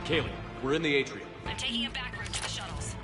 Kaylee, we're in the atrium. I'm taking a back route to the shuttles.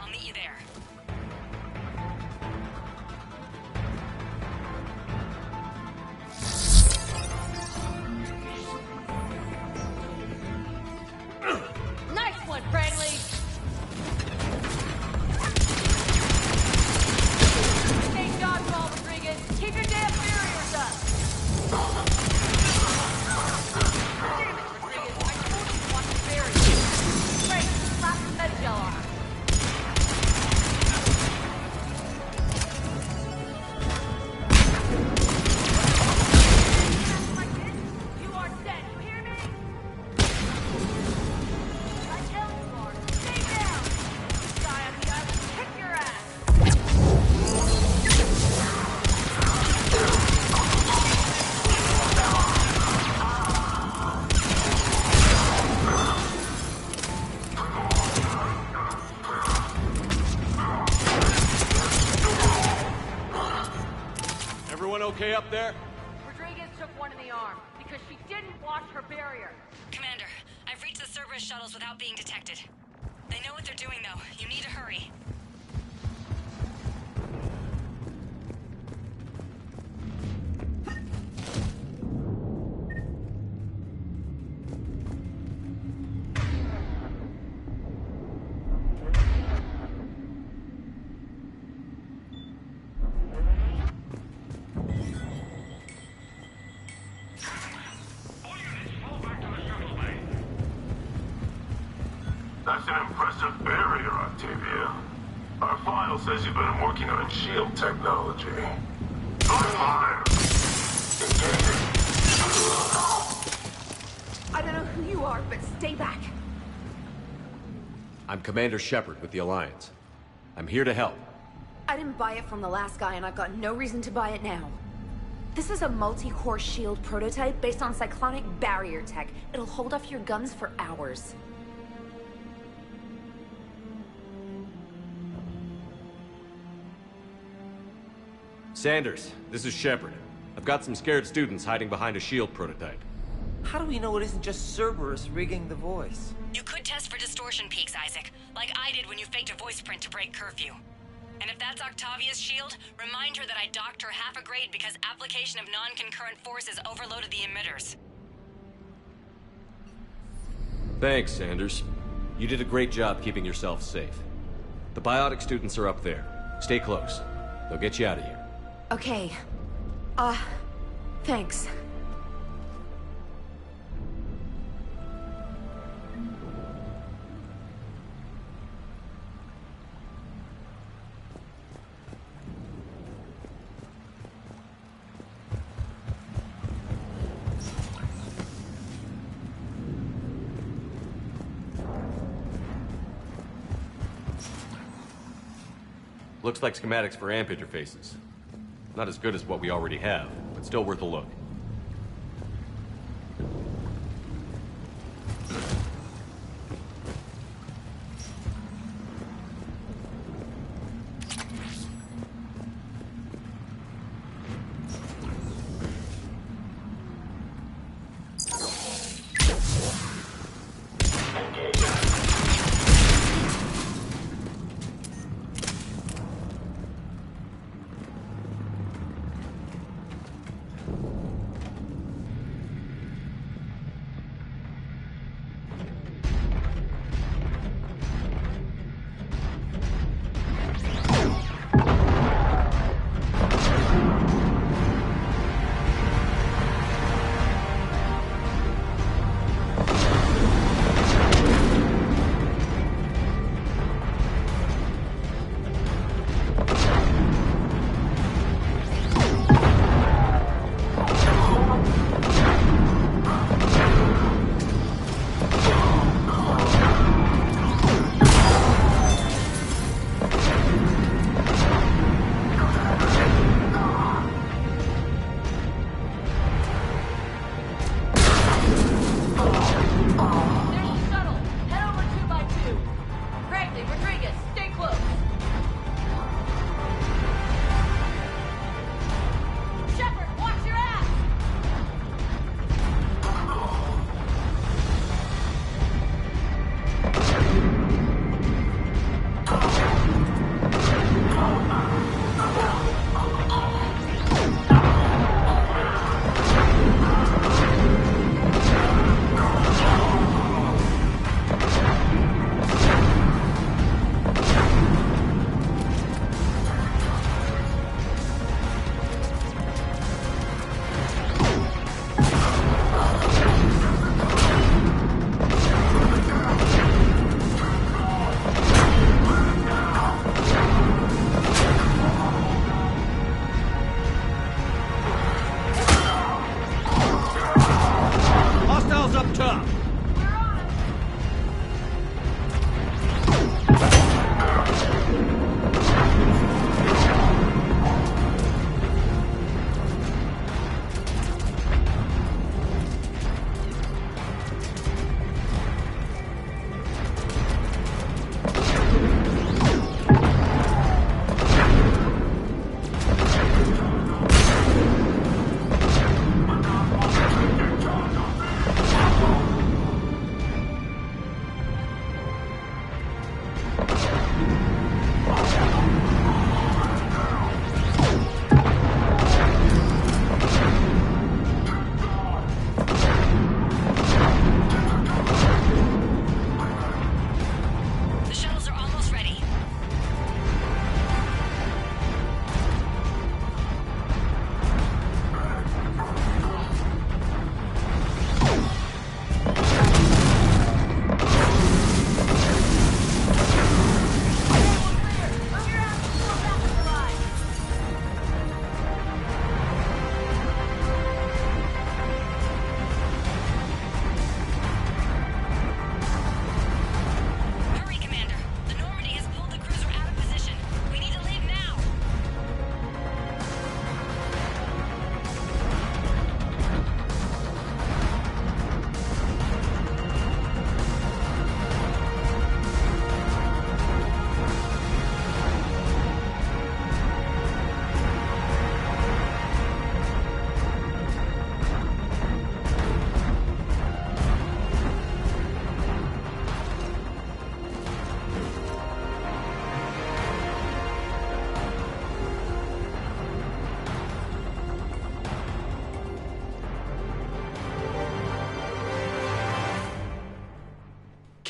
okay up there? Rodriguez took one in the arm because she didn't watch her barrier. Commander, I've reached the Cerberus shuttles without being detected. They know what they're doing, though. You need to hurry. That's an impressive barrier, Octavia. Our file says you've been working on shield technology. Fire! I don't know who you are, but stay back. I'm Commander Shepard with the Alliance. I'm here to help. I didn't buy it from the last guy, and I've got no reason to buy it now. This is a multi-core shield prototype based on cyclonic barrier tech. It'll hold off your guns for hours. Sanders, this is Shepard. I've got some scared students hiding behind a shield prototype. How do we know it isn't just Cerberus rigging the voice? You could test for distortion peaks, Isaac, like I did when you faked a voice print to break curfew. And if that's Octavia's shield, remind her that I docked her half a grade because application of non-concurrent forces overloaded the emitters. Thanks, Sanders. You did a great job keeping yourself safe. The biotic students are up there. Stay close. They'll get you out of here. Okay. Thanks. Looks like schematics for amp interfaces. Not as good as what we already have, but still worth a look.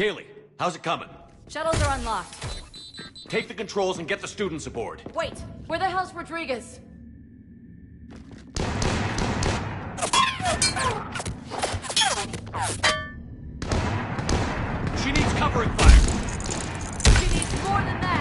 Kaylee, how's it coming? Shuttles are unlocked. Take the controls and get the students aboard. Wait, where the hell's Rodriguez? She needs covering fire. She needs more than that.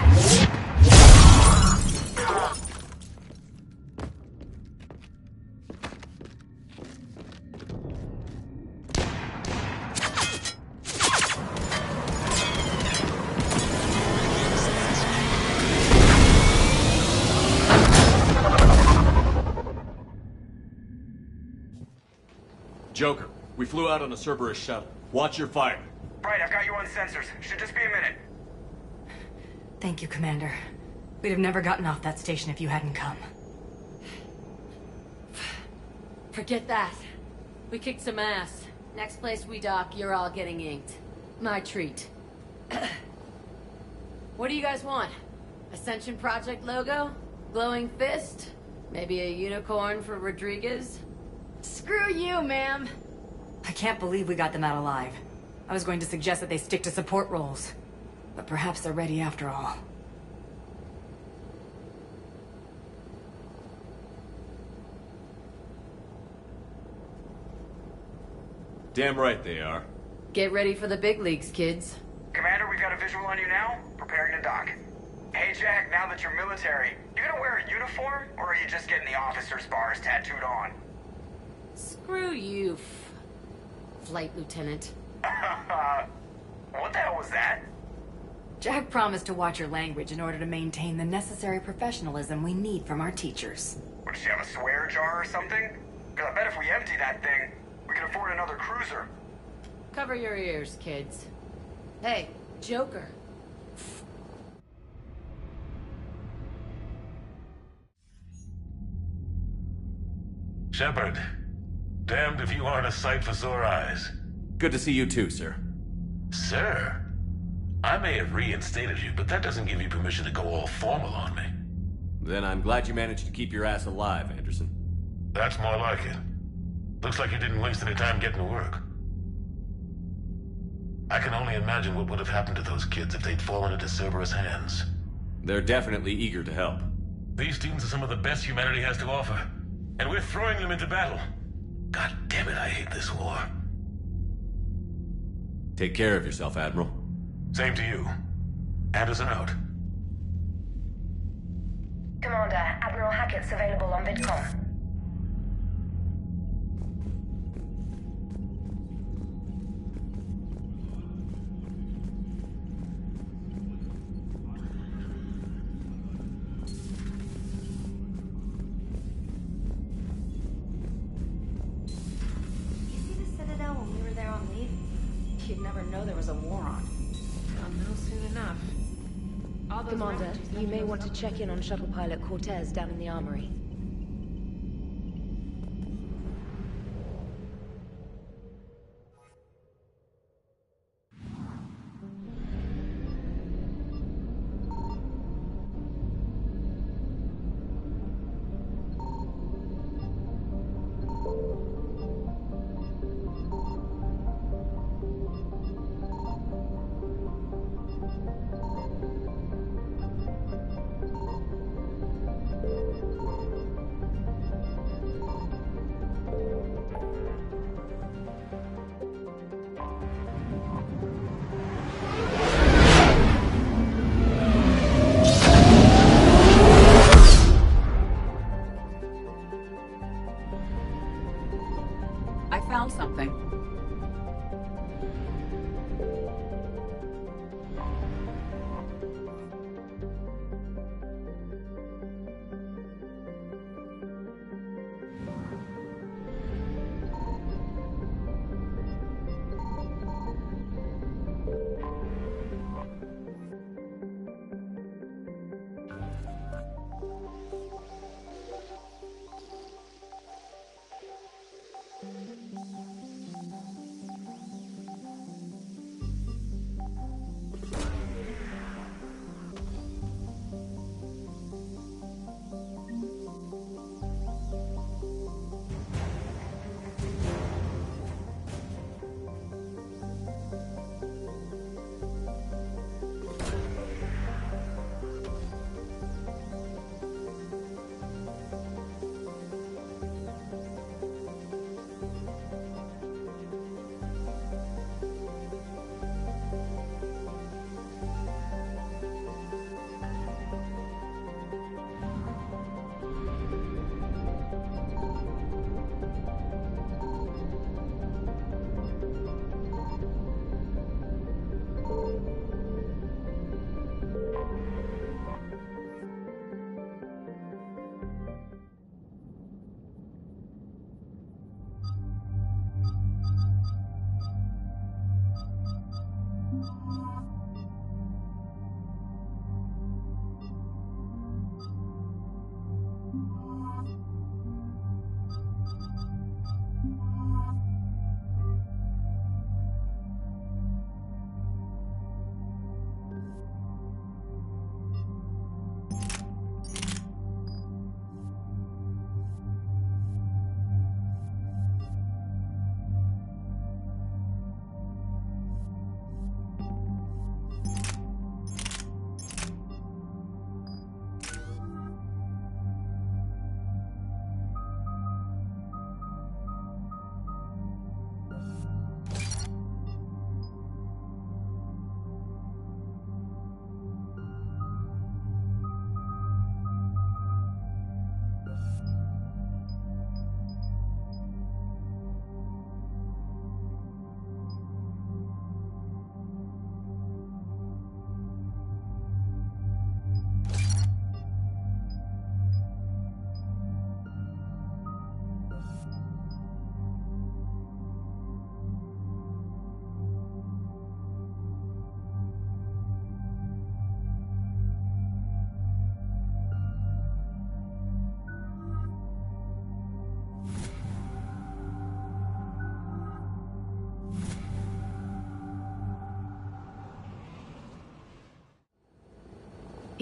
Joker, we flew out on a Cerberus shuttle. Watch your fire. Right, I've got you on sensors. Should just be a minute. Thank you, Commander. We'd have never gotten off that station if you hadn't come. Forget that. We kicked some ass. Next place we dock, you're all getting inked. My treat. What do you guys want? Ascension Project logo? Glowing fist? Maybe a unicorn for Rodriguez? Screw you, ma'am! I can't believe we got them out alive. I was going to suggest that they stick to support roles. But perhaps they're ready after all. Damn right they are. Get ready for the big leagues, kids. Commander, we've got a visual on you now. Preparing to dock. Hey, Jack, now that you're military, you gonna wear a uniform, or are you just getting the officer's bars tattooed on? Screw you, Flight Lieutenant. What the hell was that? Jack promised to watch your language in order to maintain the necessary professionalism we need from our teachers. What, does she have a swear jar or something? Because I bet if we empty that thing, we can afford another cruiser. Cover your ears, kids. Hey, Joker. Shepard, damned if you aren't a sight for sore eyes. Good to see you too, sir. Sir? I may have reinstated you, but that doesn't give you permission to go all formal on me. Then I'm glad you managed to keep your ass alive, Anderson. That's more like it. Looks like you didn't waste any time getting to work. I can only imagine what would have happened to those kids if they'd fallen into Cerberus' hands. They're definitely eager to help. These students are some of the best humanity has to offer, and we're throwing them into battle. God damn it, I hate this war. Take care of yourself, Admiral. Same to you. Anderson out. Commander, Admiral Hackett's available on VidCom. You'd never know there was a war on. I'll know soon enough. All those Commander, messages you may want to check in on shuttle pilot Cortez down in the armory.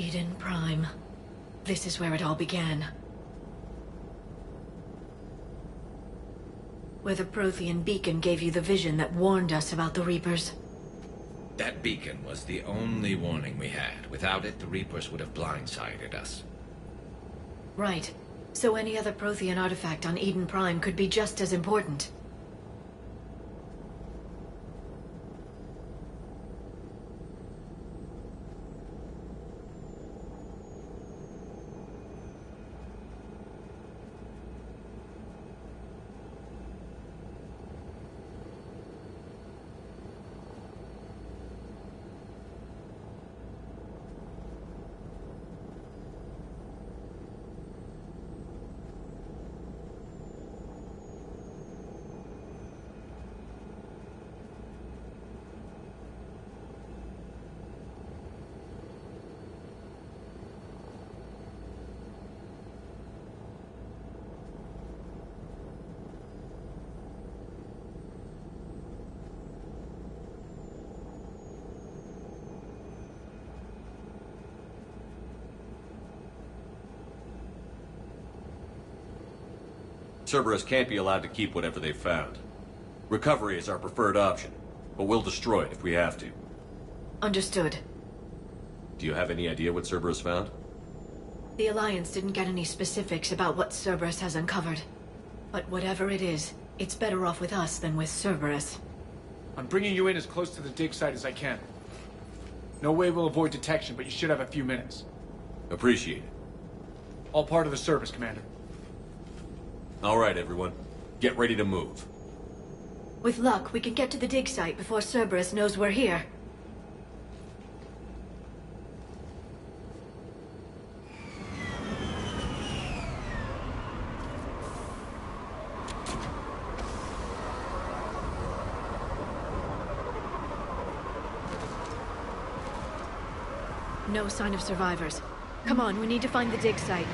Eden Prime. This is where it all began. Where the Prothean beacon gave you the vision that warned us about the Reapers. That beacon was the only warning we had. Without it, the Reapers would have blindsided us. Right. So any other Prothean artifact on Eden Prime could be just as important. Cerberus can't be allowed to keep whatever they've found. Recovery is our preferred option, but we'll destroy it if we have to. Understood. Do you have any idea what Cerberus found? The Alliance didn't get any specifics about what Cerberus has uncovered. But whatever it is, it's better off with us than with Cerberus. I'm bringing you in as close to the dig site as I can. No way we'll avoid detection, but you should have a few minutes. Appreciate it. All part of the service, Commander. All right, everyone. Get ready to move. With luck, we can get to the dig site before Cerberus knows we're here. No sign of survivors. Come on, we need to find the dig site.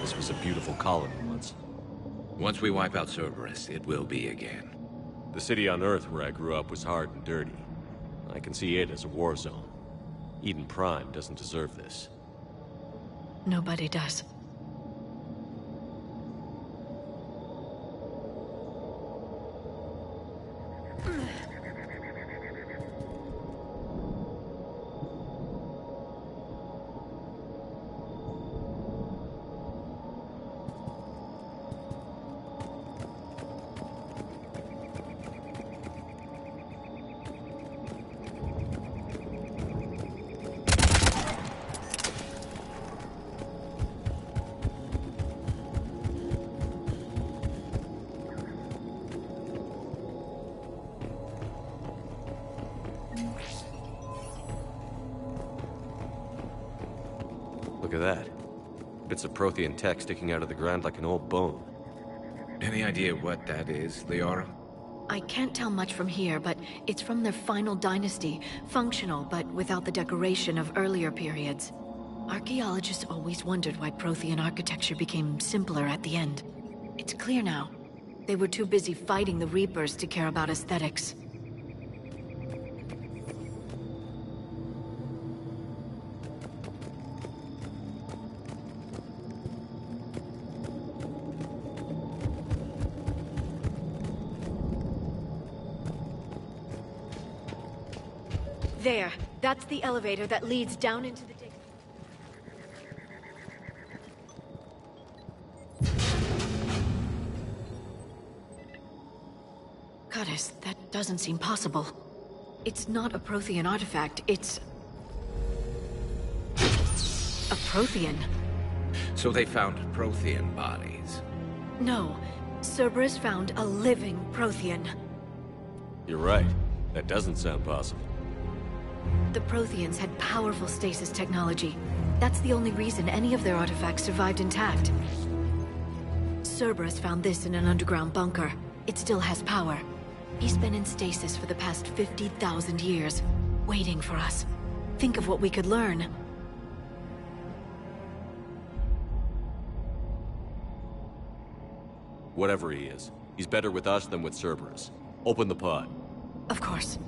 This was a beautiful colony once. Once we wipe out Cerberus, it will be again. The city on Earth where I grew up was hard and dirty. I can see it as a war zone. Eden Prime doesn't deserve this. Nobody does. Look at that. Bits of Prothean tech sticking out of the ground like an old bone. Any idea what that is, Leora? I can't tell much from here, but it's from their final dynasty. Functional, but without the decoration of earlier periods. Archaeologists always wondered why Prothean architecture became simpler at the end. It's clear now. They were too busy fighting the Reapers to care about aesthetics. There. That's the elevator that leads down into the dig. Goddess, that doesn't seem possible. It's not a Prothean artifact, it's... a Prothean. So they found Prothean bodies. No. Cerberus found a living Prothean. You're right. That doesn't sound possible. The Protheans had powerful stasis technology. That's the only reason any of their artifacts survived intact. Cerberus found this in an underground bunker. It still has power. He's been in stasis for the past 50,000 years, waiting for us. Think of what we could learn. Whatever he is, he's better with us than with Cerberus. Open the pod. Of course.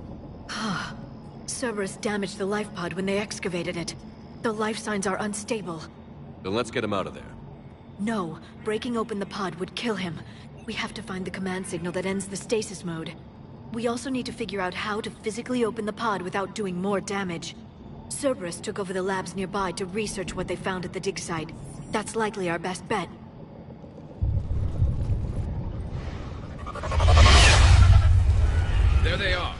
Cerberus damaged the life pod when they excavated it. The life signs are unstable. Then let's get him out of there. No, breaking open the pod would kill him. We have to find the command signal that ends the stasis mode. We also need to figure out how to physically open the pod without doing more damage. Cerberus took over the labs nearby to research what they found at the dig site. That's likely our best bet. There they are.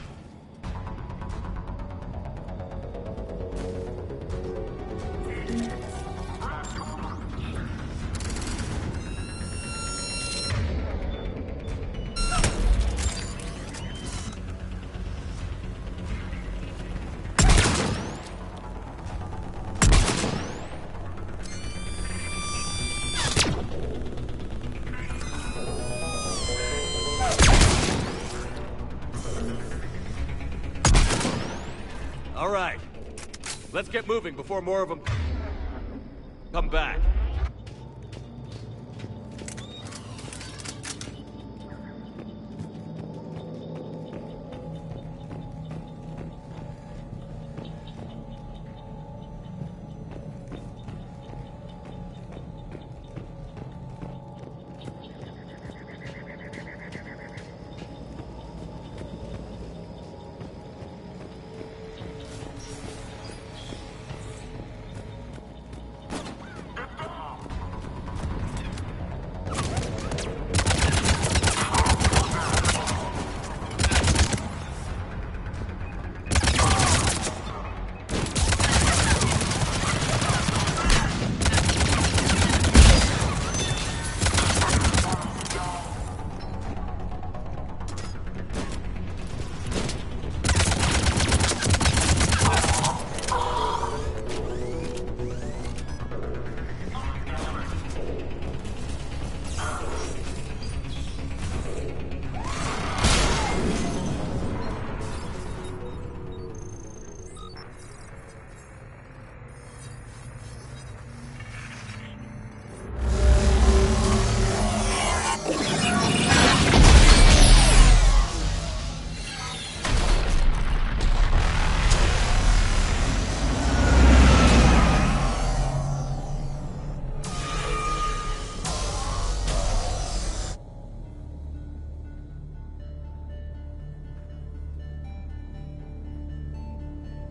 All right. Let's get moving before more of them come back.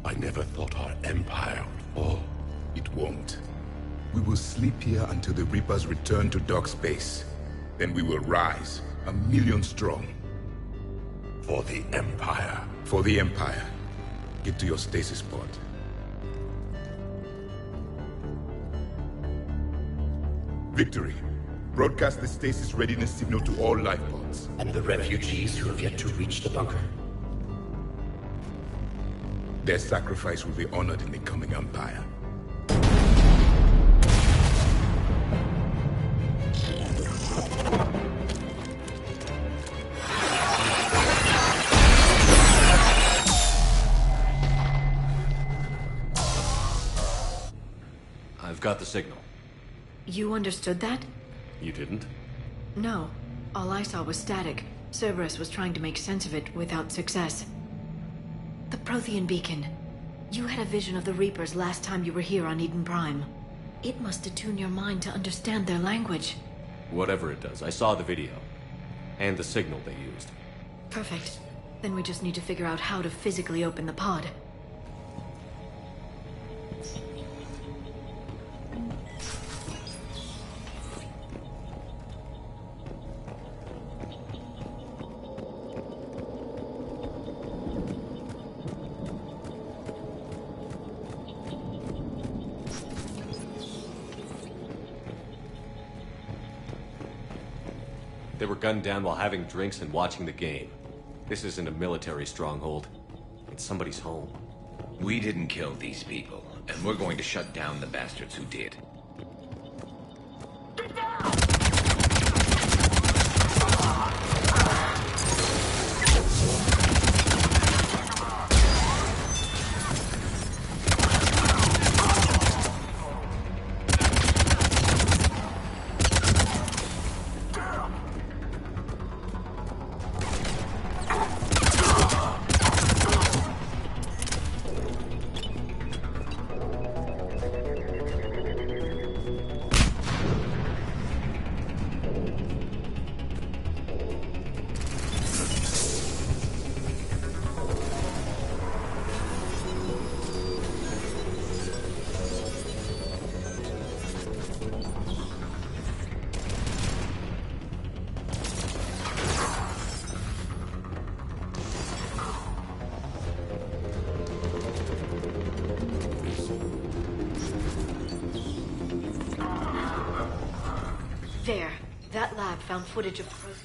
I never thought our empire would fall. It won't. We will sleep here until the Reapers return to dark space. Then we will rise, 1,000,000 strong. For the Empire. For the Empire. Get to your stasis pod. Victory. Broadcast the stasis readiness signal to all life pods. And the refugees who have yet to reach the bunker? Their sacrifice will be honored in the coming Empire. I've got the signal. You understood that? You didn't? No. All I saw was static. Cerberus was trying to make sense of it without success. The Prothean beacon. You had a vision of the Reapers last time you were here on Eden Prime. It must attune your mind to understand their language. Whatever it does, I saw the video. And the signal they used. Perfect. Then we just need to figure out how to physically open the pod. They were gunned down while having drinks and watching the game. This isn't a military stronghold. It's somebody's home. We didn't kill these people, and we're going to shut down the bastards who did. There. That lab found footage of Proteus.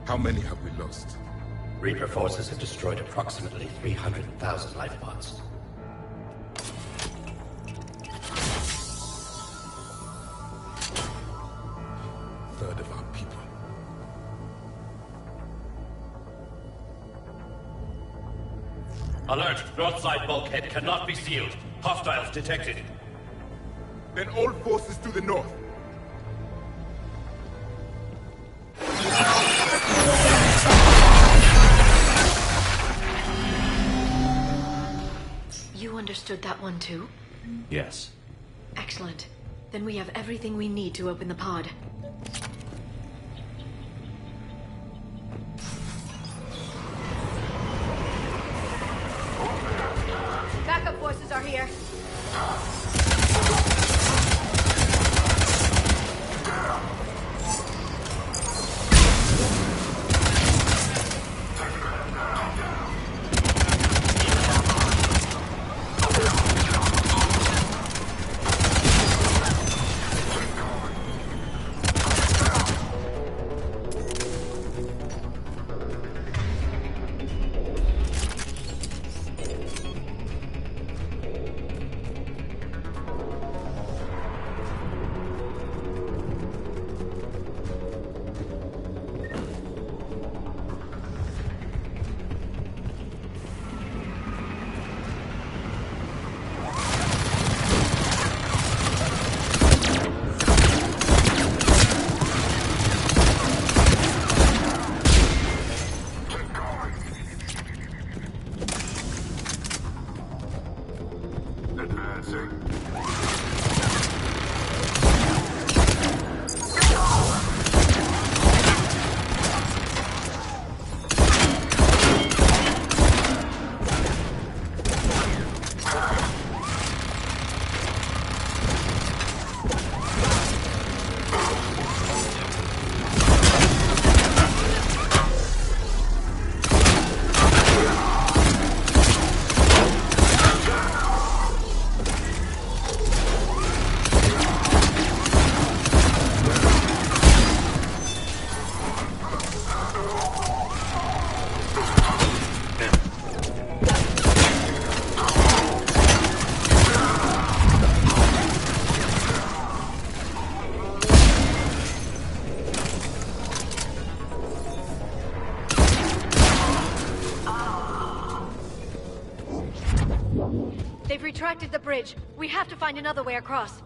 How many have we lost? Reaper forces have destroyed approximately 300,000 life pods. Third of our people. Alert! North side bulkhead cannot be sealed. Hostiles detected. Then all forces to the north. You understood that one too? Yes. Excellent. Then we have everything we need to open the pod. Backup forces are here. They've retracted the bridge. We have to find another way across.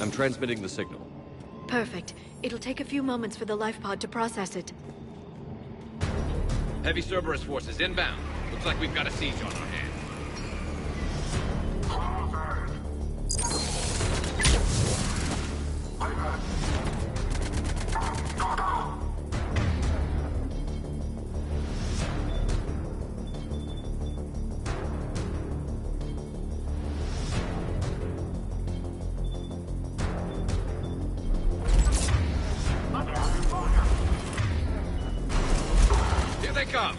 I'm transmitting the signal. Perfect. It'll take a few moments for the life pod to process it. Heavy Cerberus forces inbound. Looks like we've got a siege on our hands. Here they come.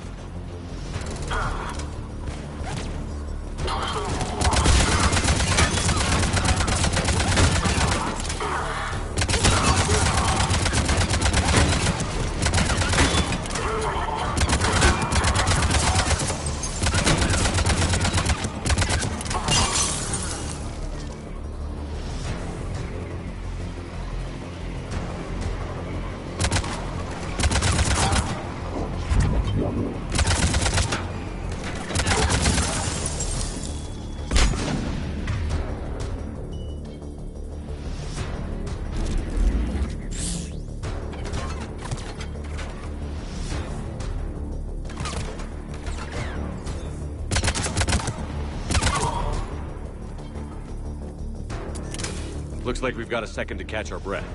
Looks like we've got a second to catch our breath.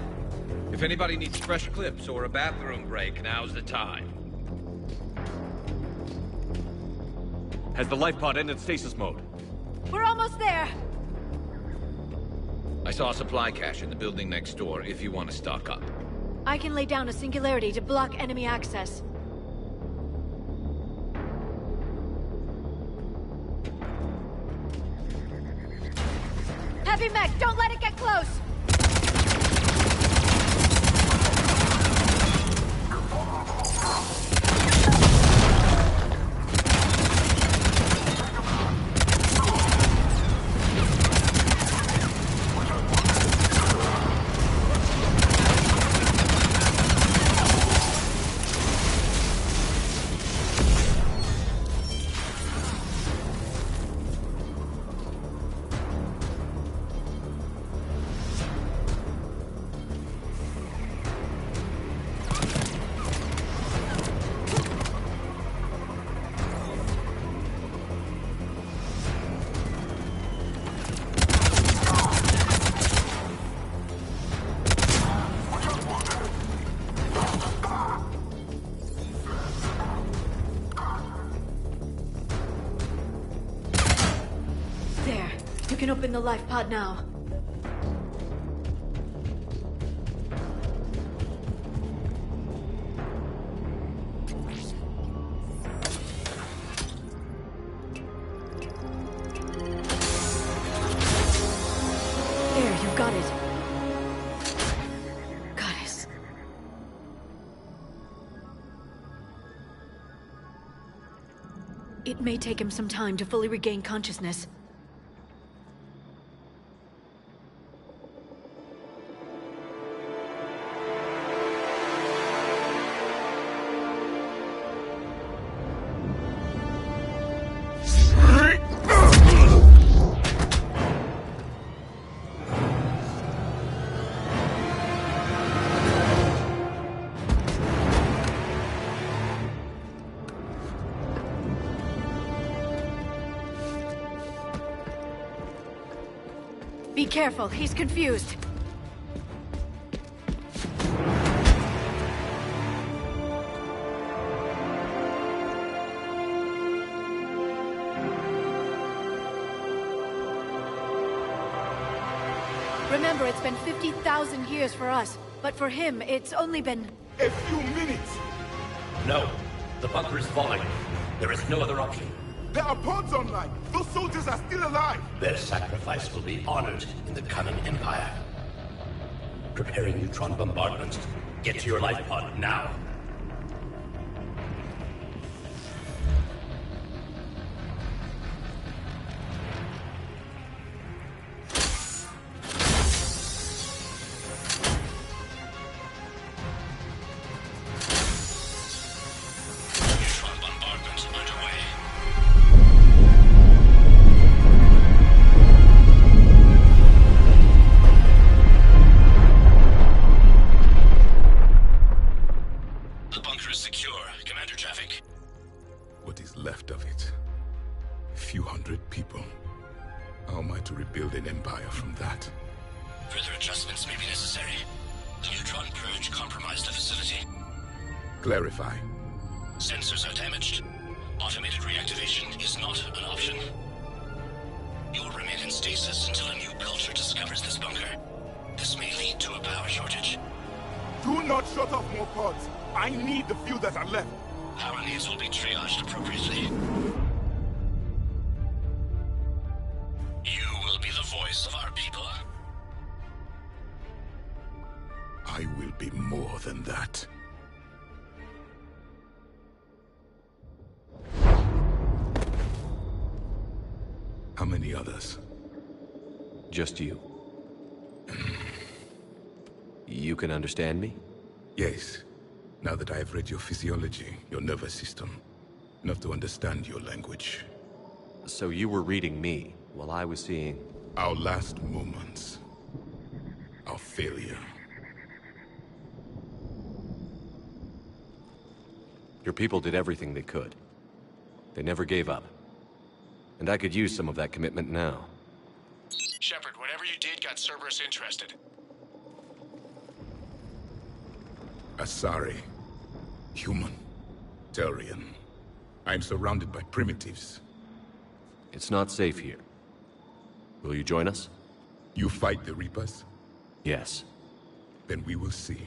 If anybody needs fresh clips or a bathroom break, now's the time. Has the life pod ended stasis mode? We're almost there. I saw a supply cache in the building next door if you want to stock up. I can lay down a singularity to block enemy access. Heavy mech, don't let it get close! You can open the life pod now. There, you've got it. Goddess. It may take him some time to fully regain consciousness. Be careful, he's confused. Remember, it's been 50,000 years for us, but for him, it's only been... A few minutes! No. The bunker is falling. There is no other option. There are pods online! Those soldiers are still alive! Their sacrifice will be honored in the coming Empire. Preparing neutron bombardment. Get to your life pod now. few hundred people. How am I to rebuild an empire from that? Further adjustments may be necessary. The neutron purge compromised the facility. Clarify. Sensors are damaged. Automated reactivation is not an option. You will remain in stasis until a new culture discovers this bunker. This may lead to a power shortage. Do not shut off more pods. I need the few that are left. Power needs will be triaged appropriately. You will be the voice of our people. I will be more than that. How many others? Just you. You can understand me? Yes. Now that I have read your physiology, your nervous system, enough to understand your language. So you were reading me, while I was seeing... Our last moments. Our failure. Your people did everything they could. They never gave up. And I could use some of that commitment now. Shepard, whatever you did got Cerberus interested. Asari. Human. Turian. I am surrounded by primitives. It's not safe here. Will you join us? You fight the Reapers? Yes. Then we will see.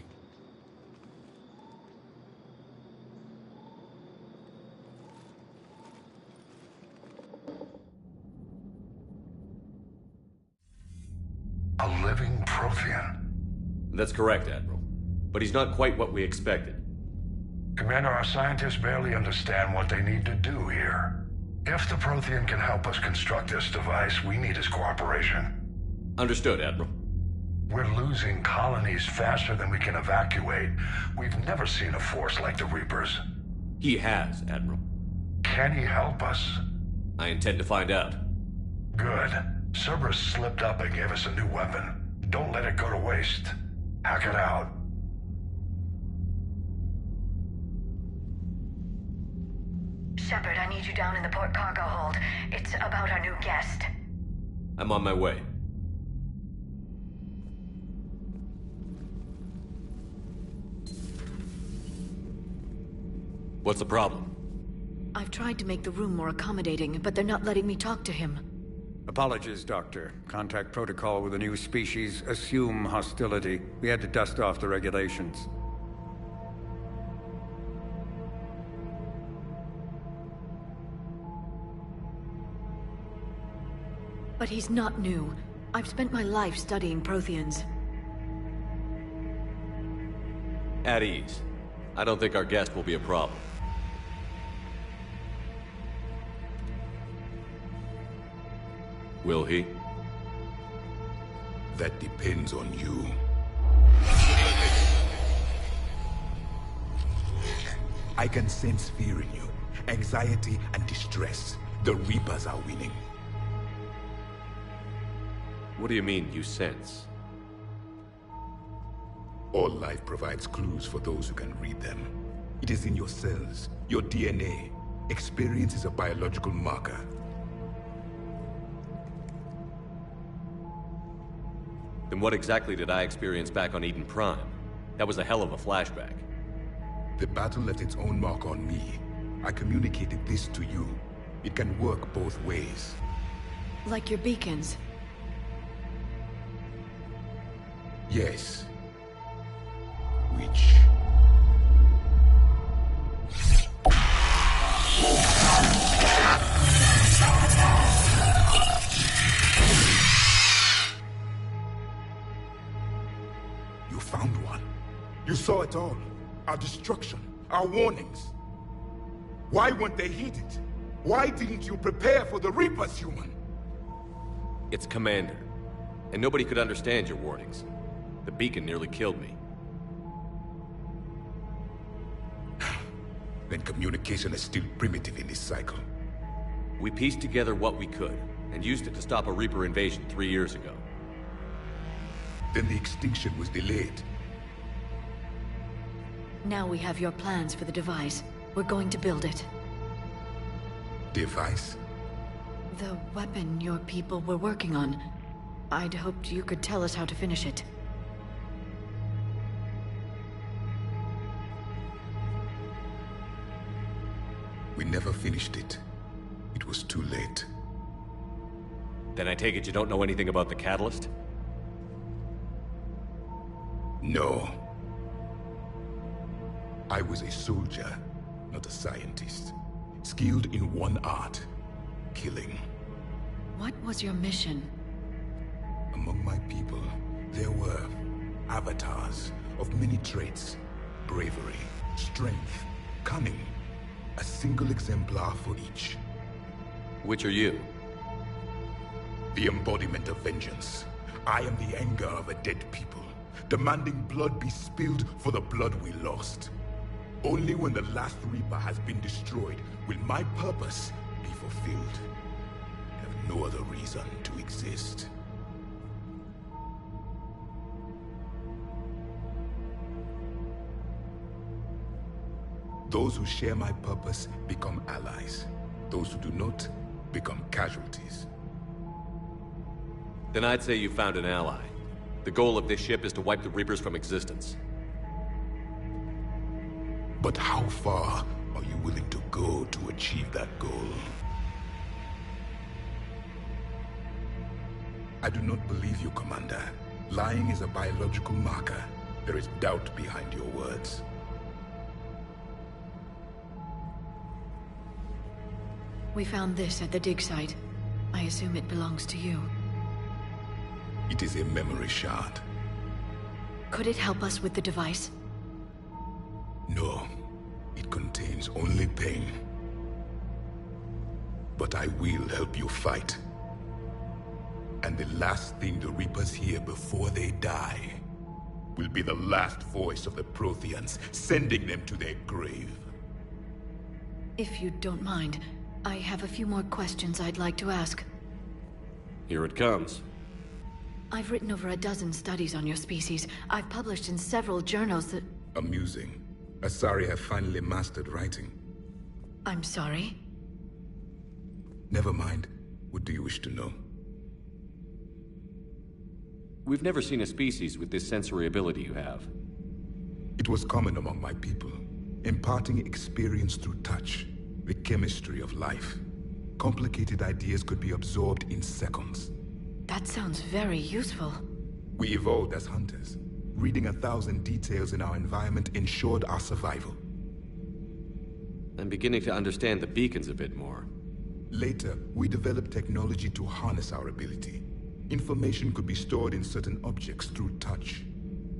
A living Prothean. That's correct, Admiral. But he's not quite what we expected. Commander, our scientists barely understand what they need to do here. If the Prothean can help us construct this device, we need his cooperation. Understood, Admiral. We're losing colonies faster than we can evacuate. We've never seen a force like the Reapers. He has, Admiral. Can he help us? I intend to find out. Good. Cerberus slipped up and gave us a new weapon. Don't let it go to waste. Hack it out. Shepard, I need you down in the port cargo hold. It's about our new guest. I'm on my way. What's the problem? I've tried to make the room more accommodating, but they're not letting me talk to him. Apologies, Doctor. Contact protocol with a new species. Assume hostility. We had to dust off the regulations. But he's not new. I've spent my life studying Protheans. At ease. I don't think our guest will be a problem. Will he? That depends on you. I can sense fear in you, anxiety and distress. The Reapers are winning. What do you mean, you sense? All life provides clues for those who can read them. It is in your cells, your DNA. Experience is a biological marker. Then what exactly did I experience back on Eden Prime? That was a hell of a flashback. The battle left its own mark on me. I communicated this to you. It can work both ways. Like your beacons. Yes. Which... You found one. You saw it all. Our destruction, our warnings. Why weren't they heeded? Why didn't you prepare for the Reapers, human? It's Commander. And nobody could understand your warnings. The beacon nearly killed me. Then communication is still primitive in this cycle. We pieced together what we could, and used it to stop a Reaper invasion 3 years ago. Then the extinction was delayed. Now we have your plans for the device. We're going to build it. Device? The weapon your people were working on. I'd hoped you could tell us how to finish it. We never finished it. It was too late. Then I take it you don't know anything about the catalyst? No. I was a soldier, not a scientist. Skilled in one art: killing. What was your mission? Among my people, there were avatars of many traits: bravery, strength, cunning. A single exemplar for each. Which are you? The embodiment of vengeance. I am the anger of a dead people, demanding blood be spilled for the blood we lost. Only when the last Reaper has been destroyed will my purpose be fulfilled. I have no other reason to exist. Those who share my purpose become allies. Those who do not become casualties. Then I'd say you found an ally. The goal of this ship is to wipe the Reapers from existence. But how far are you willing to go to achieve that goal? I do not believe you, Commander. Lying is a biological marker. There is doubt behind your words. We found this at the dig site. I assume it belongs to you. It is a memory shard. Could it help us with the device? No. It contains only pain. But I will help you fight. And the last thing the Reapers hear before they die will be the last voice of the Protheans, sending them to their grave. If you don't mind, I have a few more questions I'd like to ask. Here it comes. I've written over a dozen studies on your species. I've published in several journals that... Amusing. Asari have finally mastered writing. I'm sorry? Never mind. What do you wish to know? We've never seen a species with this sensory ability you have. It was common among my people, imparting experience through touch. The chemistry of life. Complicated ideas could be absorbed in seconds. That sounds very useful. We evolved as hunters. Reading 1,000 details in our environment ensured our survival. I'm beginning to understand the beacons a bit more. Later, we developed technology to harness our ability. Information could be stored in certain objects through touch.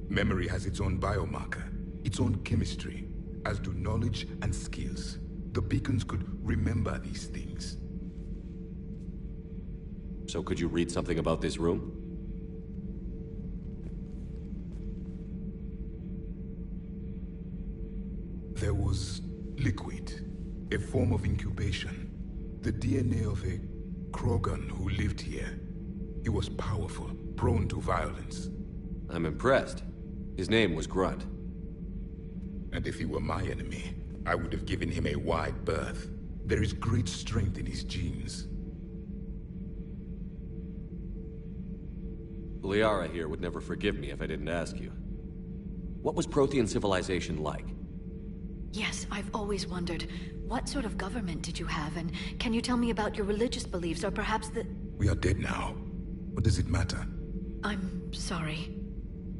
Memory has its own biomarker, its own chemistry, as do knowledge and skills. The beacons could remember these things. So could you read something about this room? There was liquid, a form of incubation. The DNA of a Krogan who lived here. He was powerful, prone to violence. I'm impressed. His name was Grunt. And if he were my enemy, I would have given him a wide berth. There is great strength in his genes. Liara here would never forgive me if I didn't ask you. What was Prothean civilization like? Yes, I've always wondered. What sort of government did you have, and can you tell me about your religious beliefs, or perhaps the... We are dead now. What does it matter? I'm sorry.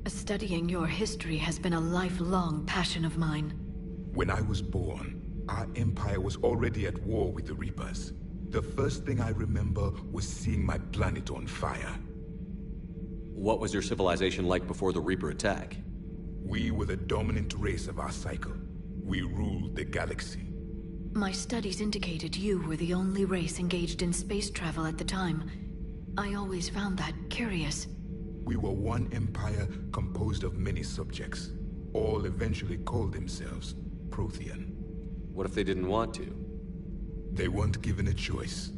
Studying your history has been a lifelong passion of mine. When I was born, our empire was already at war with the Reapers. The first thing I remember was seeing my planet on fire. What was your civilization like before the Reaper attack? We were the dominant race of our cycle. We ruled the galaxy. My studies indicated you were the only race engaged in space travel at the time. I always found that curious. We were one empire composed of many subjects. All eventually called themselves Prothean. What if they didn't want to? They weren't given a choice.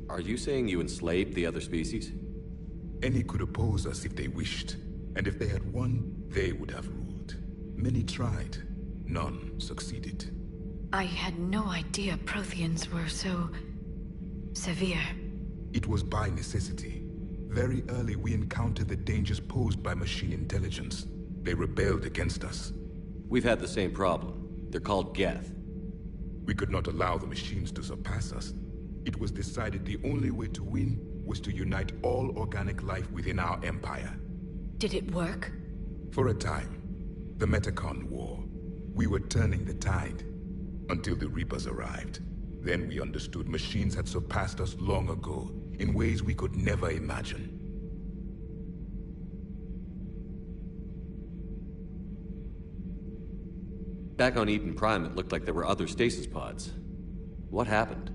Are you saying you enslaved the other species? Any could oppose us if they wished. And if they had won, they would have ruled. Many tried. None succeeded. I had no idea Protheans were so... severe. It was by necessity. Very early, we encountered the dangers posed by machine intelligence. They rebelled against us. We've had the same problem. They're called Geth. We could not allow the machines to surpass us. It was decided the only way to win was to unite all organic life within our empire. Did it work? For a time. The Metacon War. We were turning the tide. Until the Reapers arrived. Then we understood machines had surpassed us long ago, in ways we could never imagine. Back on Eden Prime, it looked like there were other stasis pods. What happened?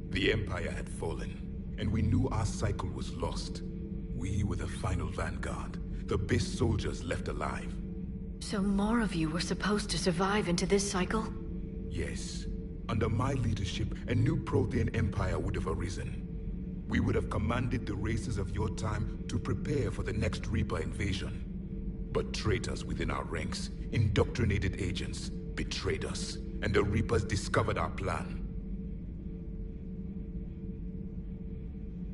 The Empire had fallen, and we knew our cycle was lost. We were the final vanguard, the best soldiers left alive. So more of you were supposed to survive into this cycle? Yes. Under my leadership, a new Prothean empire would have arisen. We would have commanded the races of your time to prepare for the next Reaper invasion. But traitors within our ranks, indoctrinated agents, betrayed us, and the Reapers discovered our plan.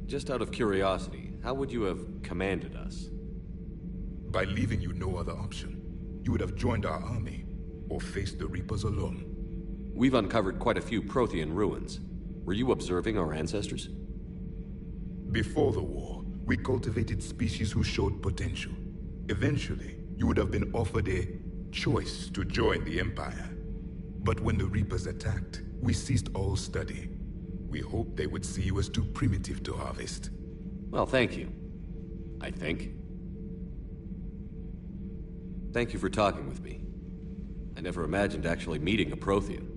Just out of curiosity, how would you have commanded us? By leaving you no other option. You would have joined our army, or faced the Reapers alone. We've uncovered quite a few Prothean ruins. Were you observing our ancestors? Before the war, we cultivated species who showed potential. Eventually, you would have been offered a choice to join the Empire. But when the Reapers attacked, we ceased all study. We hoped they would see you as too primitive to harvest. Well, thank you. I think. Thank you for talking with me. I never imagined actually meeting a Prothean.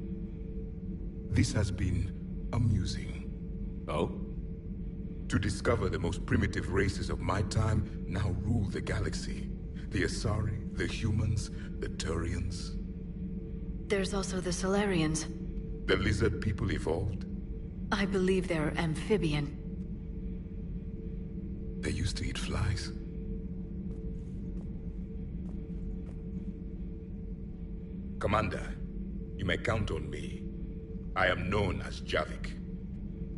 This has been amusing. Oh? To discover the most primitive races of my time now rule the galaxy. The Asari, the humans, the Turians. There's also the Solarians. The lizard people evolved? I believe they're amphibian. They used to eat flies. Commander, you may count on me. I am known as Javik.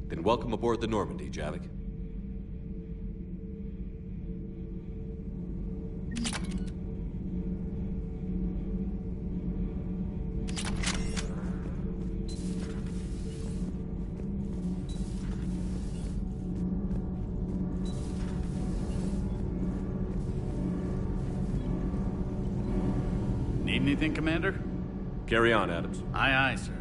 Then welcome aboard the Normandy, Javik. Need anything, Commander? Carry on, Adams. Aye, aye, sir.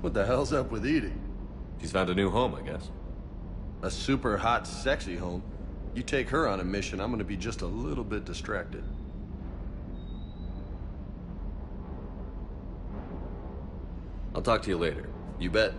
What the hell's up with Edie? She's found a new home, I guess. A super hot, sexy home. You take her on a mission, I'm gonna be just a little bit distracted. I'll talk to you later. You bet.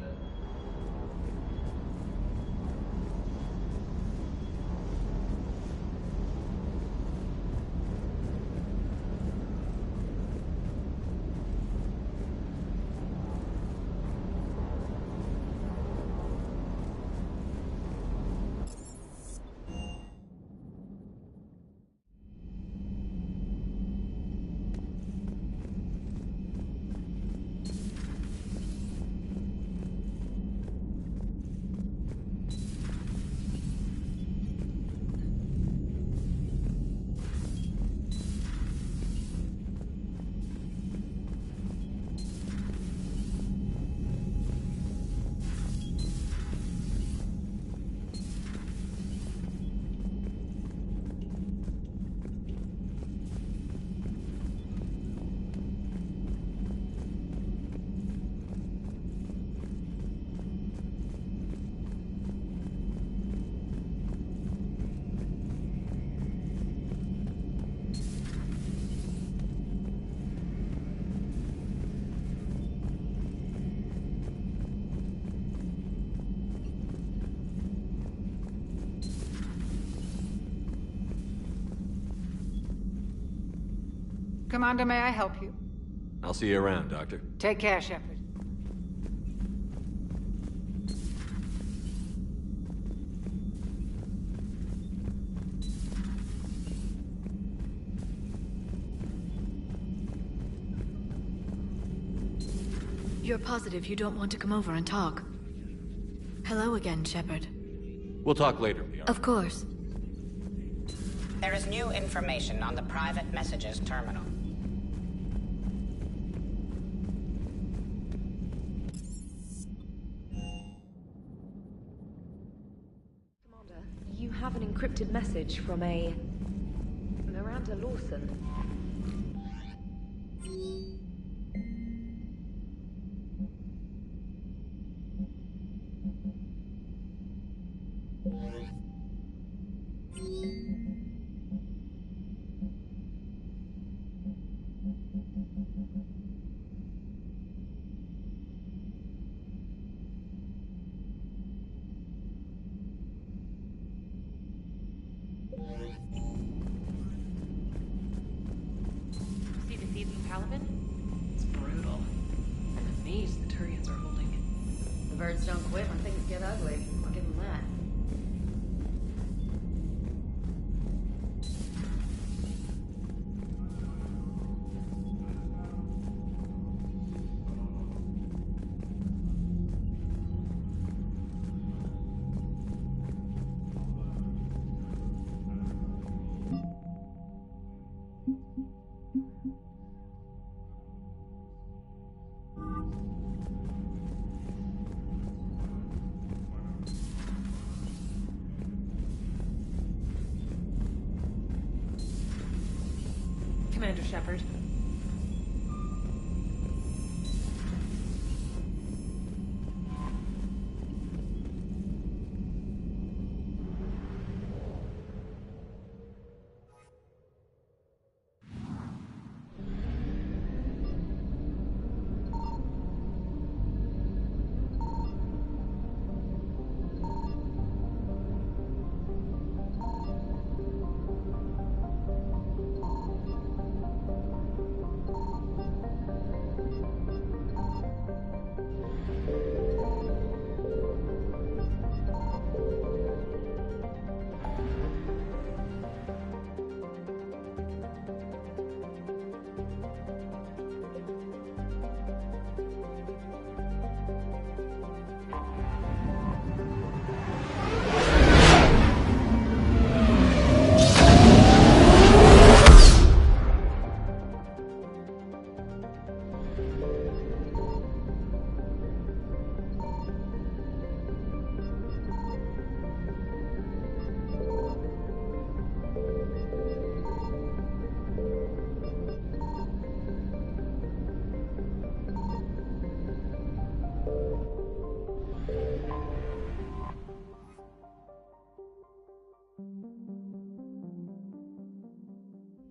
Commander, may I help you? I'll see you around, Doctor. Take care, Shepard. You're positive you don't want to come over and talk? Hello again, Shepard. We'll talk later, PR. Of course. There is new information on the private messages terminal. Commander, you have an encrypted message from a Miranda Lawson. See the seeds in Caliban? It's brutal. I'm amazed the Turians are holding it. The birds don't quit when things get ugly. I'll give them that. Commander Shepard.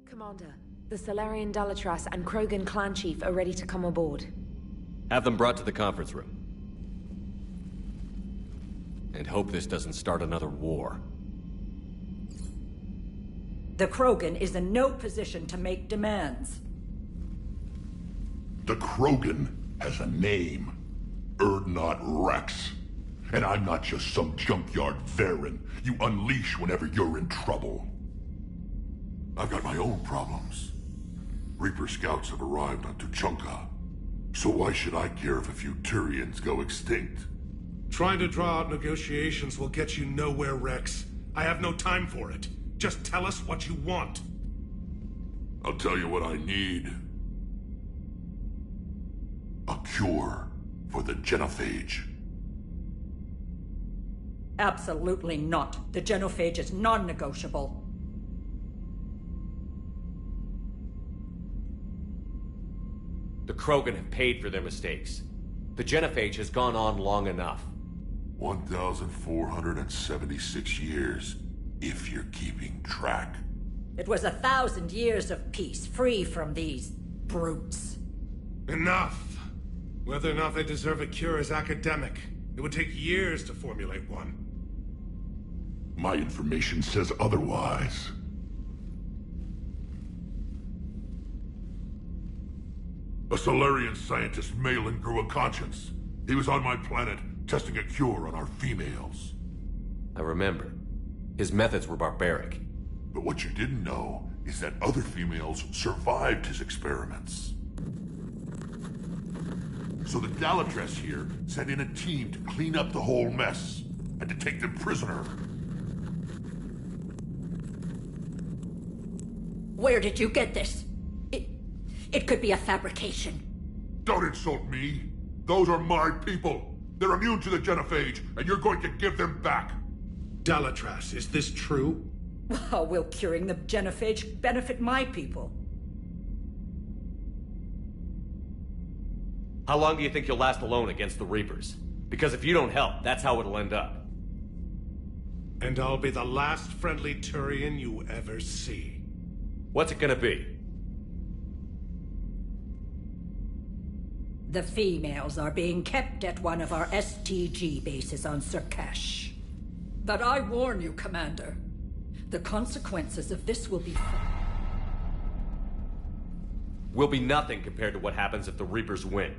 Commander, the Salarian Dalatras and Krogan clan chief are ready to come aboard. Have them brought to the conference room. And hope this doesn't start another war. The Krogan is in no position to make demands. The Krogan has a name. Urdnot Rex. And I'm not just some junkyard Varen you unleash whenever you're in trouble. I've got my own problems. Reaper scouts have arrived on Tuchanka. So why should I care if a few Turians go extinct? Trying to draw out negotiations will get you nowhere, Rex. I have no time for it. Just tell us what you want. I'll tell you what I need. A cure for the genophage. Absolutely not. The genophage is non-negotiable. The Krogan have paid for their mistakes. The genophage has gone on long enough. 1,476 years, if you're keeping track. It was 1,000 years of peace, free from these brutes. Enough! Whether or not they deserve a cure is academic. It would take years to formulate one. My information says otherwise. A Solarian scientist Malin grew a conscience. He was on my planet, testing a cure on our females. I remember. His methods were barbaric. But what you didn't know is that other females survived his experiments. So the Dalatress here sent in a team to clean up the whole mess, and to take them prisoner. Where did you get this? It could be a fabrication. Don't insult me. Those are my people. They're immune to the genophage, and you're going to give them back. Dalatrass, is this true? How will curing the genophage benefit my people? How long do you think you'll last alone against the Reapers? Because if you don't help, that's how it'll end up. And I'll be the last friendly Turian you ever see. What's it gonna be? The females are being kept at one of our STG bases on Surkash. But I warn you, Commander. The consequences of this will be... Will be nothing compared to what happens if the Reapers win.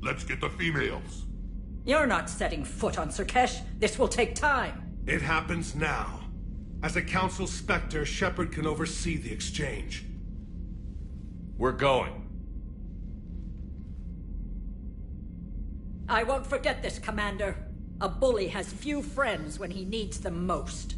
Let's get the females. You're not setting foot on Surkash. This will take time. It happens now. As a Council Spectre, Shepard can oversee the exchange. We're going. I won't forget this, Commander. A bully has few friends when he needs them most.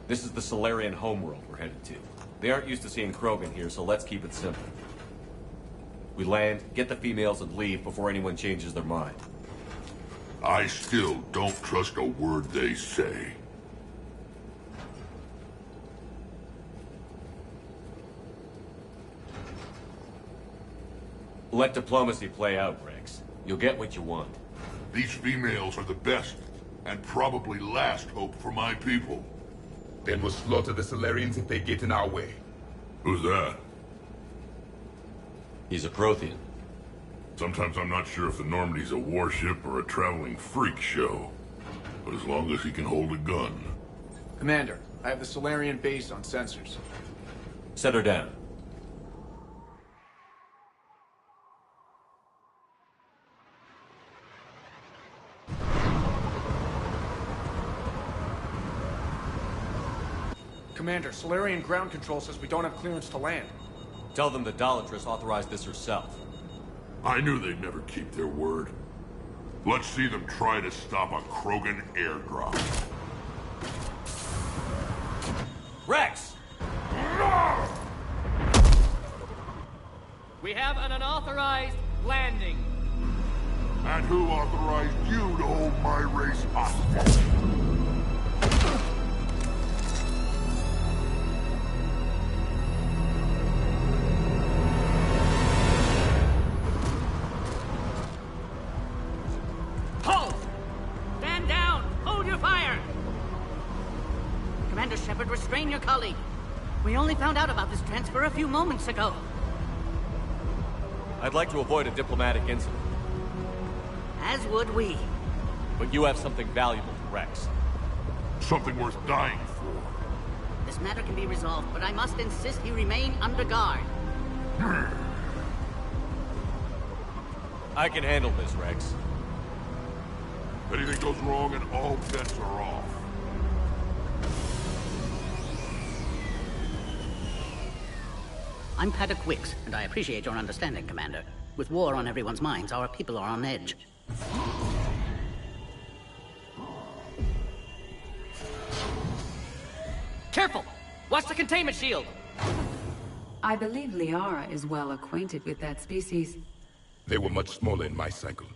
This is the Solarian homeworld we're headed to. They aren't used to seeing Krogan here, so let's keep it simple. We land, get the females, and leave before anyone changes their mind. I still don't trust a word they say. Let diplomacy play out, Rex. You'll get what you want. These females are the best, and probably last hope for my people. Then we'll slaughter the Solarians if they get in our way. Who's that? He's a Prothean. Sometimes I'm not sure if the Normandy's a warship or a traveling freak show. But as long as he can hold a gun. Commander, I have the Solarian base on sensors. Set her down. Commander, Solarian ground control says we don't have clearance to land. Tell them the Dalatress authorized this herself. I knew they'd never keep their word. Let's see them try to stop a Krogan airdrop. Rex! We have an unauthorized landing. And who authorized you to hold my race hostage? Halt! Stand down! Hold your fire! Commander Shepard, restrain your colleague. We only found out about this transfer a few moments ago. I'd like to avoid a diplomatic incident. As would we. But you have something valuable to Rex. Something worth dying for. This matter can be resolved, but I must insist he remain under guard. I can handle this, Rex. If anything goes wrong and all bets are off. I'm Paddock Wicks, and I appreciate your understanding, Commander. With war on everyone's minds, our people are on edge. Careful! Watch the containment shield! I believe Liara is well acquainted with that species. They were much smaller in my cycle.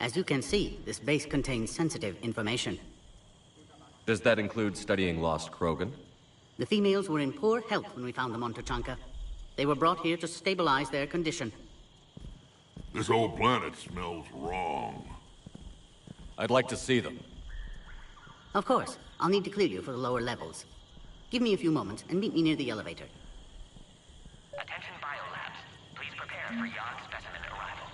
As you can see, this base contains sensitive information. Does that include studying lost Krogan? The females were in poor health when we found them on Tachanka. They were brought here to stabilize their condition. This whole planet smells wrong. I'd like to see them. Of course. I'll need to clear you for the lower levels. Give me a few moments and meet me near the elevator. Attention biolabs. Please prepare for yacht specimen arrival.